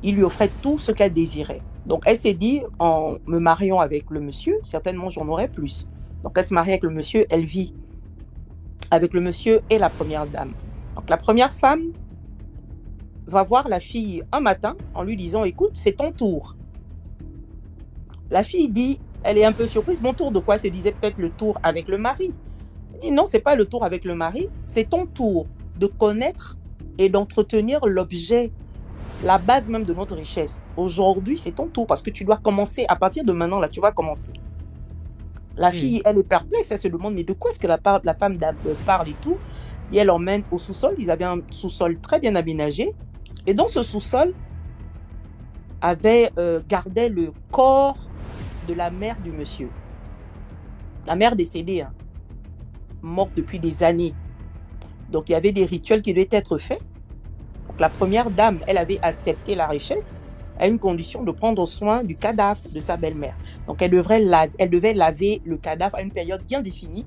Il lui offrait tout ce qu'elle désirait. Donc, elle s'est dit, en me mariant avec le monsieur, certainement, j'en aurai plus. Donc, elle se marie avec le monsieur, elle vit avec le monsieur et la première dame. Donc, la première femme va voir la fille un matin en lui disant, écoute, c'est ton tour. La fille dit, elle est un peu surprise, mon tour de quoi? Elle se disait peut-être le tour avec le mari. Elle dit, non, c'est pas le tour avec le mari, c'est ton tour de connaître et d'entretenir l'objet, la base même de notre richesse. Aujourd'hui, c'est ton tour parce que tu dois commencer, à partir de maintenant, là, tu vas commencer. La fille, elle est perplexe, elle se demande, mais de quoi est-ce que la femme parle et tout? Et elle emmène au sous-sol, ils avaient un sous-sol très bien aménagé. Et dans ce sous-sol, gardait le corps de la mère du monsieur. La mère décédée, morte depuis des années. Donc, il y avait des rituels qui devaient être faits. Donc, la première dame, elle avait accepté la richesse à une condition de prendre soin du cadavre de sa belle-mère. Donc, elle devait laver le cadavre à une période bien définie.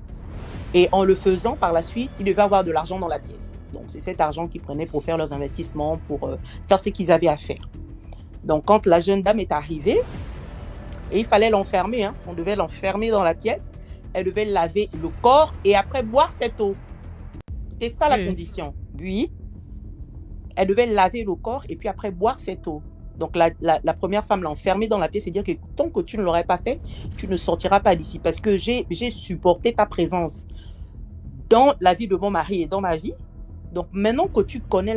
Et en le faisant, par la suite, il devait avoir de l'argent dans la pièce. Donc, c'est cet argent qu'ils prenaient pour faire leurs investissements, pour faire ce qu'ils avaient à faire. Donc, quand la jeune dame est arrivée, et il fallait l'enfermer, on devait l'enfermer dans la pièce, elle devait laver le corps et après boire cette eau. C'était ça la condition. Oui, elle devait laver le corps et puis après boire cette eau. Donc, la première femme l'a enfermée dans la pièce et dire que tant que tu ne l'aurais pas fait, tu ne sortiras pas d'ici parce que j'ai supporté ta présence dans la vie de mon mari et dans ma vie. Donc, maintenant que tu connais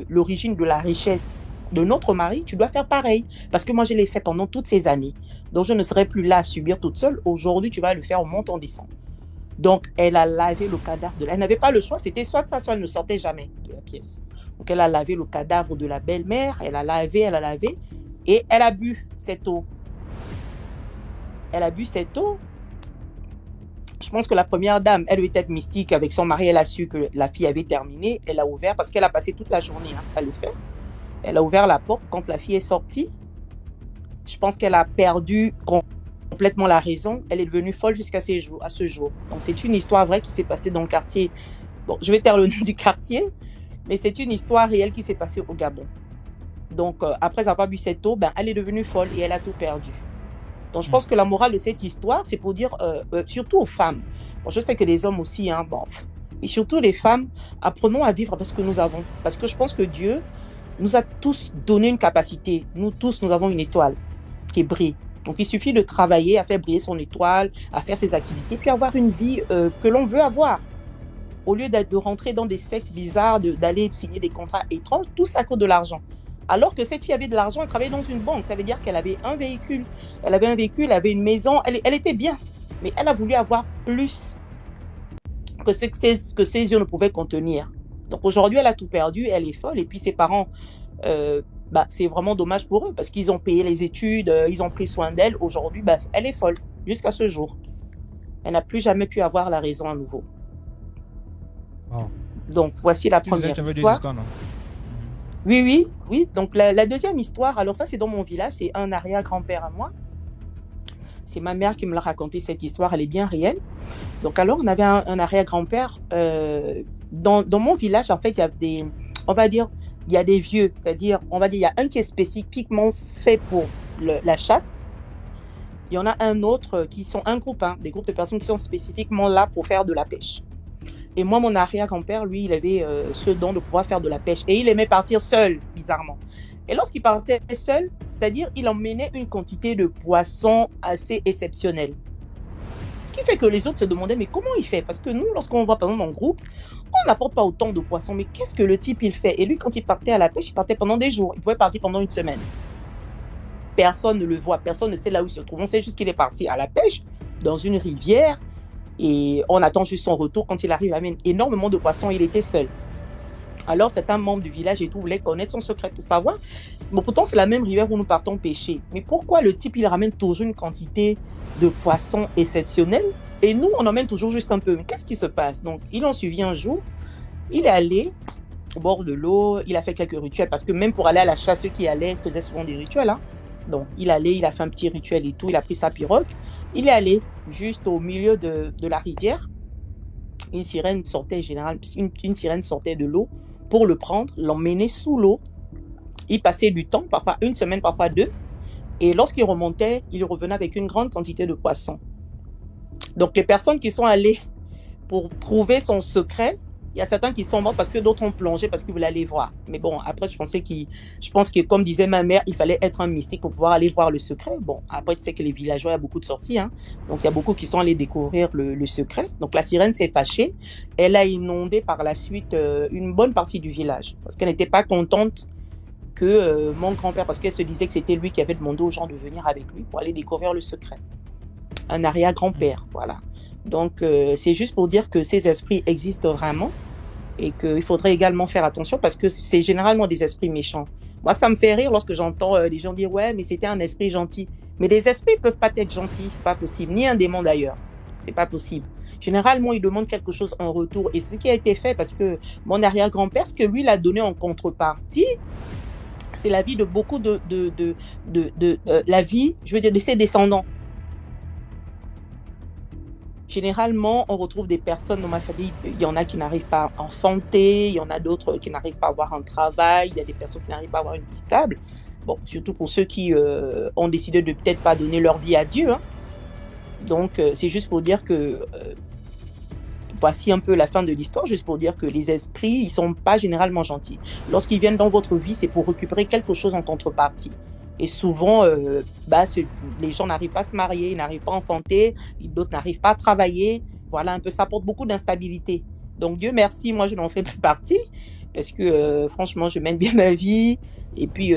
l'origine de la richesse de notre mari, tu dois faire pareil. Parce que moi, je l'ai fait pendant toutes ces années. Donc, je ne serai plus là à subir toute seule. Aujourd'hui, tu vas le faire au montant descend. Donc, elle a lavé le cadavre Elle n'avait pas le choix. C'était soit ça, soit elle ne sortait jamais de la pièce. Donc, elle a lavé le cadavre de la belle-mère. Elle a lavé. Et elle a bu cette eau. Je pense que la première dame, elle devait être mystique avec son mari. Elle a su que la fille avait terminé. Elle a ouvert parce qu'elle a passé toute la journée à le faire. Elle a ouvert la porte quand la fille est sortie. Je pense qu'elle a perdu complètement la raison. Elle est devenue folle jusqu'à ce jour. Donc, c'est une histoire vraie qui s'est passée dans le quartier. Bon, je vais taire le nom du quartier, mais c'est une histoire réelle qui s'est passée au Gabon. Donc, après avoir bu cette eau, elle est devenue folle et elle a tout perdu. Donc, je pense que la morale de cette histoire, c'est pour dire, surtout aux femmes. Bon, je sais que les hommes aussi, et surtout les femmes, apprenons à vivre avec ce que nous avons. Parce que je pense que Dieu nous a tous donné une capacité. Nous tous, nous avons une étoile qui brille. Donc, il suffit de travailler à faire briller son étoile, à faire ses activités, puis avoir une vie que l'on veut avoir. Au lieu de rentrer dans des sectes bizarres, d'aller signer des contrats étranges, tout ça coûte de l'argent. Alors que cette fille avait de l'argent, elle travaillait dans une banque. Ça veut dire qu'elle avait un véhicule. Elle avait une maison. Elle était bien. Mais elle a voulu avoir plus que ce que ses yeux ne pouvaient contenir. Donc aujourd'hui, elle a tout perdu. Elle est folle. Et puis ses parents, c'est vraiment dommage pour eux parce qu'ils ont payé les études, ils ont pris soin d'elle. Aujourd'hui, elle est folle jusqu'à ce jour. Elle n'a plus jamais pu avoir la raison à nouveau. Wow. Donc voici la première histoire. Oui. Donc la deuxième histoire, alors ça c'est dans mon village, c'est un arrière-grand-père à moi. C'est ma mère qui me l'a raconté cette histoire, elle est bien réelle. Donc alors on avait un arrière-grand-père. Dans mon village, en fait, il y a il y a des vieux, c'est-à-dire, il y a un qui est spécifiquement fait pour la chasse. Il y en a un autre qui sont un groupe, des groupes de personnes qui sont spécifiquement là pour faire de la pêche. Et moi, mon arrière-grand-père, lui, il avait ce don de pouvoir faire de la pêche. Et il aimait partir seul, bizarrement. Et lorsqu'il partait seul, c'est-à-dire, il emmenait une quantité de poissons assez exceptionnelle. Ce qui fait que les autres se demandaient, mais comment il fait? Parce que nous, lorsqu'on va, par exemple, en groupe, on n'apporte pas autant de poissons. Mais qu'est-ce que le type, il fait? Et lui, quand il partait à la pêche, il partait pendant des jours. Il pouvait partir pendant une semaine. Personne ne le voit. Personne ne sait là où il se trouve. On sait juste qu'il est parti à la pêche, dans une rivière. Et on attend juste son retour. Quand il arrive, il amène énormément de poissons. Il était seul. Alors, c'est un membre du village et tout voulait connaître son secret pour savoir. Bon, pourtant, c'est la même rivière où nous partons pêcher. Mais pourquoi le type, il ramène toujours une quantité de poissons exceptionnelle et nous, on emmène toujours juste un peu? Mais qu'est-ce qui se passe? Donc, ils l'ont suivi un jour. Il est allé au bord de l'eau. Il a fait quelques rituels parce que même pour aller à la chasse, ceux qui allaient faisaient souvent des rituels. Donc, il a fait un petit rituel et tout. Il a pris sa pirogue. Il est allé juste au milieu de la rivière. Une sirène sortait une sirène sortait de l'eau pour le prendre, l'emmener sous l'eau. Il passait du temps, parfois une semaine, parfois deux. Et lorsqu'il remontait, il revenait avec une grande quantité de poissons. Donc, les personnes qui sont allées pour trouver son secret, il y a certains qui sont morts parce que d'autres ont plongé parce qu'ils voulaient aller voir. Mais bon, après, je pense que, comme disait ma mère, il fallait être un mystique pour pouvoir aller voir le secret. Bon, après, tu sais que les villageois, il y a beaucoup de sorciers. Donc, il y a beaucoup qui sont allés découvrir le secret. Donc, la sirène s'est fâchée. Elle a inondé par la suite une bonne partie du village parce qu'elle n'était pas contente que mon grand-père, parce qu'elle se disait que c'était lui qui avait demandé aux gens de venir avec lui pour aller découvrir le secret. Un arrière-grand-père, voilà. Donc, c'est juste pour dire que ces esprits existent vraiment et qu'il faudrait également faire attention parce que c'est généralement des esprits méchants. Moi, ça me fait rire lorsque j'entends des gens dire « Ouais, mais c'était un esprit gentil ». Mais les esprits ne peuvent pas être gentils, c'est pas possible. Ni un démon d'ailleurs, c'est pas possible. Généralement, ils demandent quelque chose en retour. Et c'est ce qui a été fait parce que mon arrière-grand-père, ce que lui, il a donné en contrepartie, c'est la vie de beaucoup la vie, je veux dire, de ses descendants. Généralement, on retrouve des personnes dans ma famille, il y en a qui n'arrivent pas à enfanter, il y en a d'autres qui n'arrivent pas à avoir un travail, il y a des personnes qui n'arrivent pas à avoir une vie stable. Bon, surtout pour ceux qui ont décidé de peut-être pas donner leur vie à Dieu. Donc, c'est juste pour dire que voici un peu la fin de l'histoire, juste pour dire que les esprits, ils sont pas généralement gentils. Lorsqu'ils viennent dans votre vie, c'est pour récupérer quelque chose en contrepartie. Et souvent, les gens n'arrivent pas à se marier, ils n'arrivent pas à enfanter, d'autres n'arrivent pas à travailler. Voilà, un peu, ça apporte beaucoup d'instabilité. Donc, Dieu merci, moi, je n'en fais plus partie parce que, franchement, je mène bien ma vie. Et puis,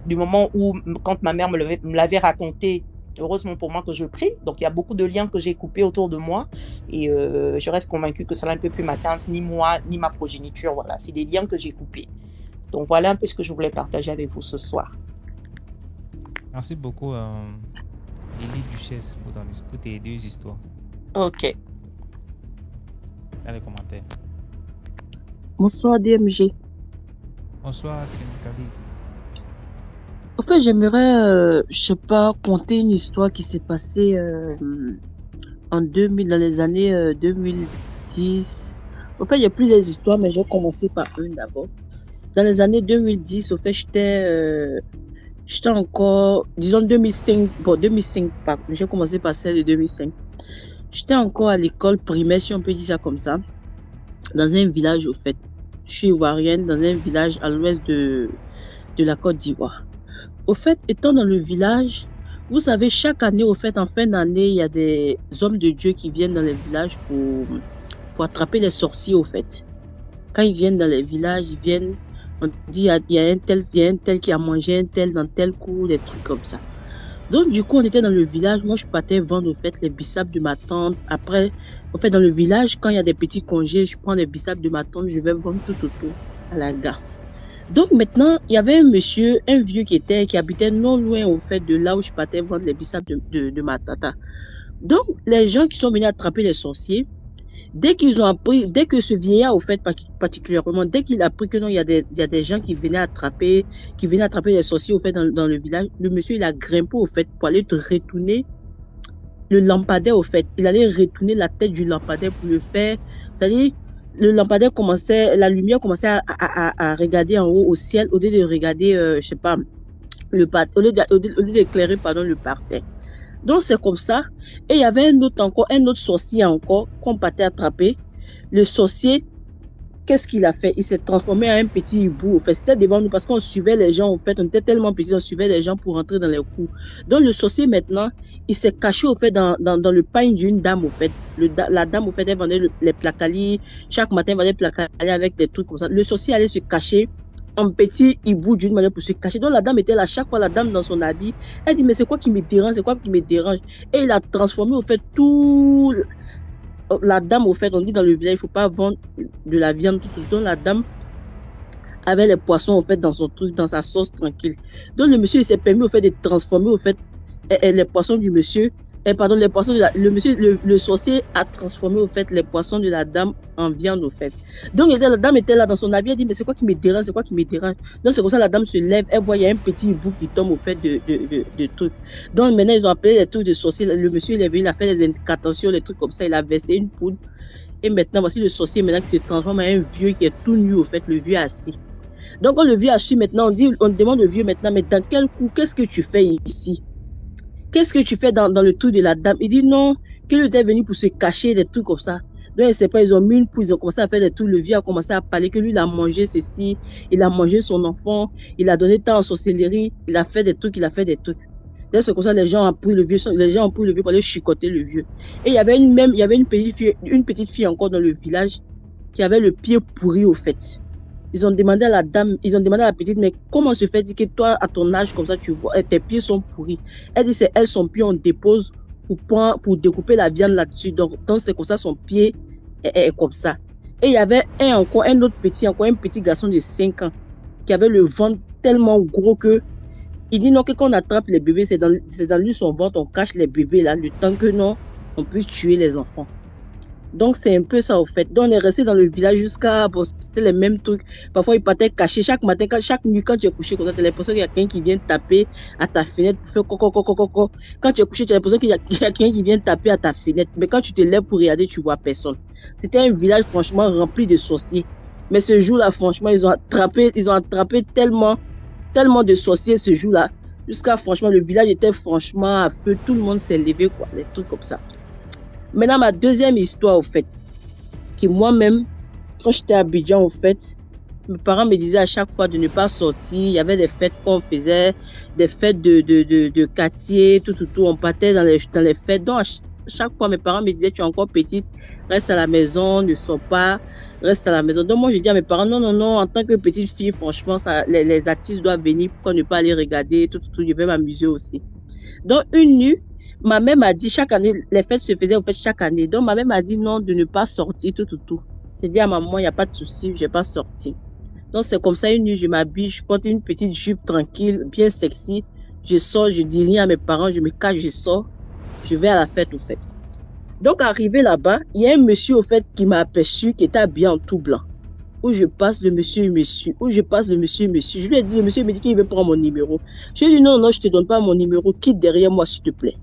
du moment où, quand ma mère me l'avait raconté, heureusement pour moi que je prie. Donc, il y a beaucoup de liens que j'ai coupés autour de moi. Et je reste convaincue que cela ne peut plus m'atteindre, ni moi, ni ma progéniture. Voilà, c'est des liens que j'ai coupés. Donc, voilà un peu ce que je voulais partager avec vous ce soir. Merci beaucoup, Lily Duchesse, pour tes deux histoires. Ok. Dans les commentaires. Bonsoir, DMG. Bonsoir, Kali. En fait, j'aimerais, je sais pas, conter une histoire qui s'est passée en 2000, dans les années 2010. En fait, il y a plusieurs histoires, mais je vais commencer par une d'abord. Dans les années 2010, au fait, j'étais encore, disons 2005, bon 2005, j'ai commencé par celle de 2005. J'étais encore à l'école primaire, si on peut dire ça comme ça, dans un village au fait. Je suis ivoirienne, dans un village à l'ouest de la Côte d'Ivoire. Au fait, étant dans le village, vous savez, chaque année, au fait, en fin d'année, il y a des hommes de Dieu qui viennent dans les villages pour attraper les sorciers, au fait. Quand ils viennent dans les villages, ils viennent On dit, il y a un tel qui a mangé un tel dans tel coup, des trucs comme ça. Donc, du coup, on était dans le village. Moi, je partais vendre, au fait, les bissap de ma tante. Après, au fait, dans le village, quand il y a des petits congés, je prends les bissap de ma tante, je vais vendre tout autour à la gare. Donc, maintenant, il y avait un monsieur, un vieux qui habitait non loin, au fait, de là où je partais vendre les bissap de ma tata. Donc, les gens qui sont venus attraper les sorciers, dès que ce vieillard, au fait, particulièrement, dès qu'il a appris que non, il y a des gens qui venaient attraper les sorciers, au fait, dans le village, le monsieur, il a grimpé, au fait, pour aller retourner le lampadaire, au fait. Il allait retourner la tête du lampadaire pour le faire. C'est-à-dire, le lampadaire la lumière commençait à regarder en haut au ciel, au lieu de regarder, je sais pas, au lieu d'éclairer, pardon, le parterre. Donc, c'est comme ça. Et il y avait un autre sorcier encore qu'on partait attraper. Le sorcier, qu'est-ce qu'il a fait? Il s'est transformé en un petit hibou. En fait, c'était devant nous parce qu'on suivait les gens. En fait, on était tellement petits, on suivait les gens pour rentrer dans les coups. Donc, le sorcier, maintenant, il s'est caché, au fait, dans le pain d'une dame, au fait. La dame, au fait, elle vendait les placalis. Chaque matin, elle vendait les placalis avec des trucs comme ça. Le sorcier allait se cacher un petit hibou d'une manière pour se cacher. Donc la dame était là, chaque fois la dame dans son habit, elle dit mais c'est quoi qui me dérange, et il a transformé au fait tout la dame, au fait, on dit dans le village il faut pas vendre de la viande tout. Donc la dame avait les poissons au fait dans son truc, dans sa sauce tranquille. Donc le monsieur il s'est permis au fait de transformer au fait les poissons du monsieur. Les poissons le sorcier a transformé au fait les poissons de la dame en viande au fait. Donc la dame était là dans son habit, elle dit mais c'est quoi qui me dérange, Donc c'est comme ça la dame se lève, elle voit il y a un petit hibou qui tombe au fait de trucs. Donc maintenant ils ont appelé les trucs de sorcier, le monsieur il est venu, il a fait des incantations, les trucs comme ça, il a versé une poudre et maintenant voici le sorcier maintenant qui se transforme en un vieux qui est tout nu au fait, le vieux assis. Donc quand le vieux assis maintenant on demande au vieux maintenant mais dans quel coup, qu'est-ce que tu fais ici? Qu'est-ce que tu fais dans le truc de la dame? Il dit non, qu'il était venu pour se cacher, des trucs comme ça. Donc, je sais pas, ils ont mis une poule, ils ont commencé à faire des trucs. Le vieux a commencé à parler que lui, il a mangé ceci, il a mangé son enfant, il a donné tant en sorcellerie, il a fait des trucs. Donc, c'est comme ça, les gens ont pris le vieux pour aller chicoter le vieux. Et il y avait une petite fille encore dans le village qui avait le pied pourri au fait. Ils ont demandé à la petite, mais comment se fait que toi, à ton âge, comme ça, tu vois, tes pieds sont pourris. Elle dit, c'est elle, son pied, on dépose pour découper la viande là-dessus. Donc c'est comme ça, son pied est comme ça. Et il y avait un petit garçon de 5 ans, qui avait le ventre tellement gros que, il dit non, que quand on attrape les bébés, c'est dans lui son ventre, on cache les bébés là, le temps que non, on puisse tuer les enfants. Donc, c'est un peu ça, au fait. Donc, on est resté dans le village jusqu'à... Bon, c'était les mêmes trucs. Parfois, ils partaient cachés. Chaque matin, chaque nuit, quand tu es couché, comme ça, tu as l'impression qu'il y a quelqu'un qui vient taper à ta fenêtre pour faire coco. Quand tu es couché, tu as l'impression qu'il y a quelqu'un qui vient taper à ta fenêtre. Mais quand tu te lèves pour regarder, tu vois personne. C'était un village, franchement, rempli de sorciers. Mais ce jour-là, franchement, ils ont attrapé tellement de sorciers ce jour-là. Jusqu'à, franchement, le village était franchement à feu. Tout le monde s'est levé, quoi. Des trucs comme ça. Maintenant, ma deuxième histoire, au fait, qui moi-même, quand j'étais à Abidjan, au fait, mes parents me disaient à chaque fois de ne pas sortir. Il y avait des fêtes qu'on faisait, des fêtes de quartier, tout. On partait dans les fêtes. Donc, à chaque fois, mes parents me disaient, tu es encore petite, reste à la maison, ne sors pas, reste à la maison. Donc, moi, je dis à mes parents, non, en tant que petite fille, franchement, les artistes doivent venir, pourquoi ne pas aller regarder, tout. Je vais m'amuser aussi. Donc, une nuit, ma mère m'a dit, chaque année, les fêtes se faisaient au fait chaque année. Donc, ma mère m'a dit non, de ne pas sortir, tout. J'ai dit à maman, il n'y a pas de souci, je vais pas sortir. Donc, c'est comme ça, une nuit, je m'habille, je porte une petite jupe tranquille, bien sexy. Je sors, je dis rien à mes parents, je me cache, je sors. Je vais à la fête, au fait. Donc, arrivé là-bas, il y a un monsieur, au fait, qui m'a aperçu, qui était habillé en tout blanc. Où je passe, le monsieur. Je lui ai dit, le monsieur me dit qu'il veut prendre mon numéro. Je lui ai dit, non, je te donne pas mon numéro, quitte derrière moi, s'il te plaît.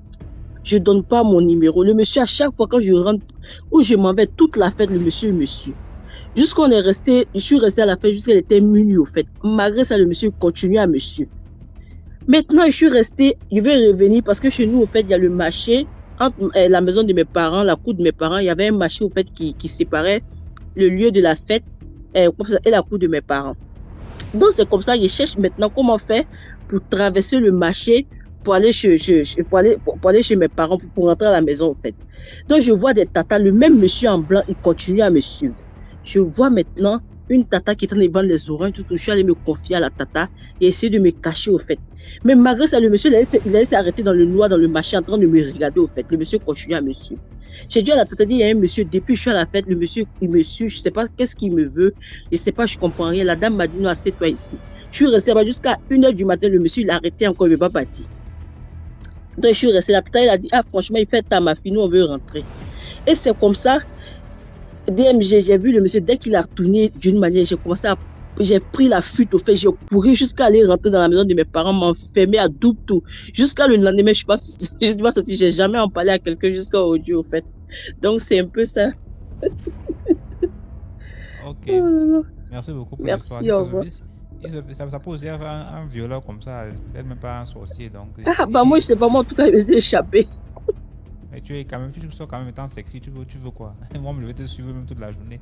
Je donne pas mon numéro. Le monsieur, à chaque fois quand je rentre, où je m'en vais, toute la fête, le monsieur. Jusqu'on est resté, je suis resté à la fête jusqu'à était minuit, au fait. Malgré ça, le monsieur continue à me suivre. Maintenant, je suis resté, je vais revenir parce que chez nous, au fait, il y a le marché, entre la maison de mes parents, la cour de mes parents, il y avait un marché, au fait, qui séparait le lieu de la fête et la cour de mes parents. Donc, c'est comme ça, je cherche maintenant comment faire pour traverser le marché pour aller chez mes parents, pour rentrer à la maison, en fait. Donc, je vois des tatas, le même monsieur en blanc, il continue à me suivre. Je vois maintenant une tata qui était en train de vendre les oranges, tout, je suis allée me confier à la tata et essayer de me cacher au fait. Mais malgré ça, le monsieur, il allait s'arrêter dans le noir, dans le marché, en train de me regarder au fait. Le monsieur continuait à me suivre. J'ai dit à la tata, il y a un monsieur, depuis que je suis à la fête, le monsieur, il me suit, je sais pas qu'est-ce qu'il me veut, je sais pas, je comprends rien. La dame m'a dit, non, assieds-toi ici. Je suis restée là-bas jusqu'à 1h du matin, le monsieur, il a arrêté encore, il ne veut pas partir. Donc, je suis restée là. La tata, il a dit, ah, franchement, il fait ta ma fille, nous, on veut rentrer. Et c'est comme ça, DMG, j'ai vu le monsieur, dès qu'il a retourné d'une manière, j'ai pris la fuite au fait, j'ai couru jusqu'à aller rentrer dans la maison de mes parents, m'enfermer à double tour. Jusqu'à le lendemain, je suis pas sortie, j'ai jamais en parlé à quelqu'un jusqu'à aujourd'hui au fait. Donc c'est un peu ça. Ok. Merci beaucoup pour l'histoire. Merci, au revoir. Ça peut aussi être un violeur comme ça, peut-être même pas un sorcier. Donc, ah bah moi je sais pas, moi en tout cas il me échappé. Mais tu es quand même, tu sors quand même étant sexy, tu veux quoi? Moi je vais te suivre même toute la journée.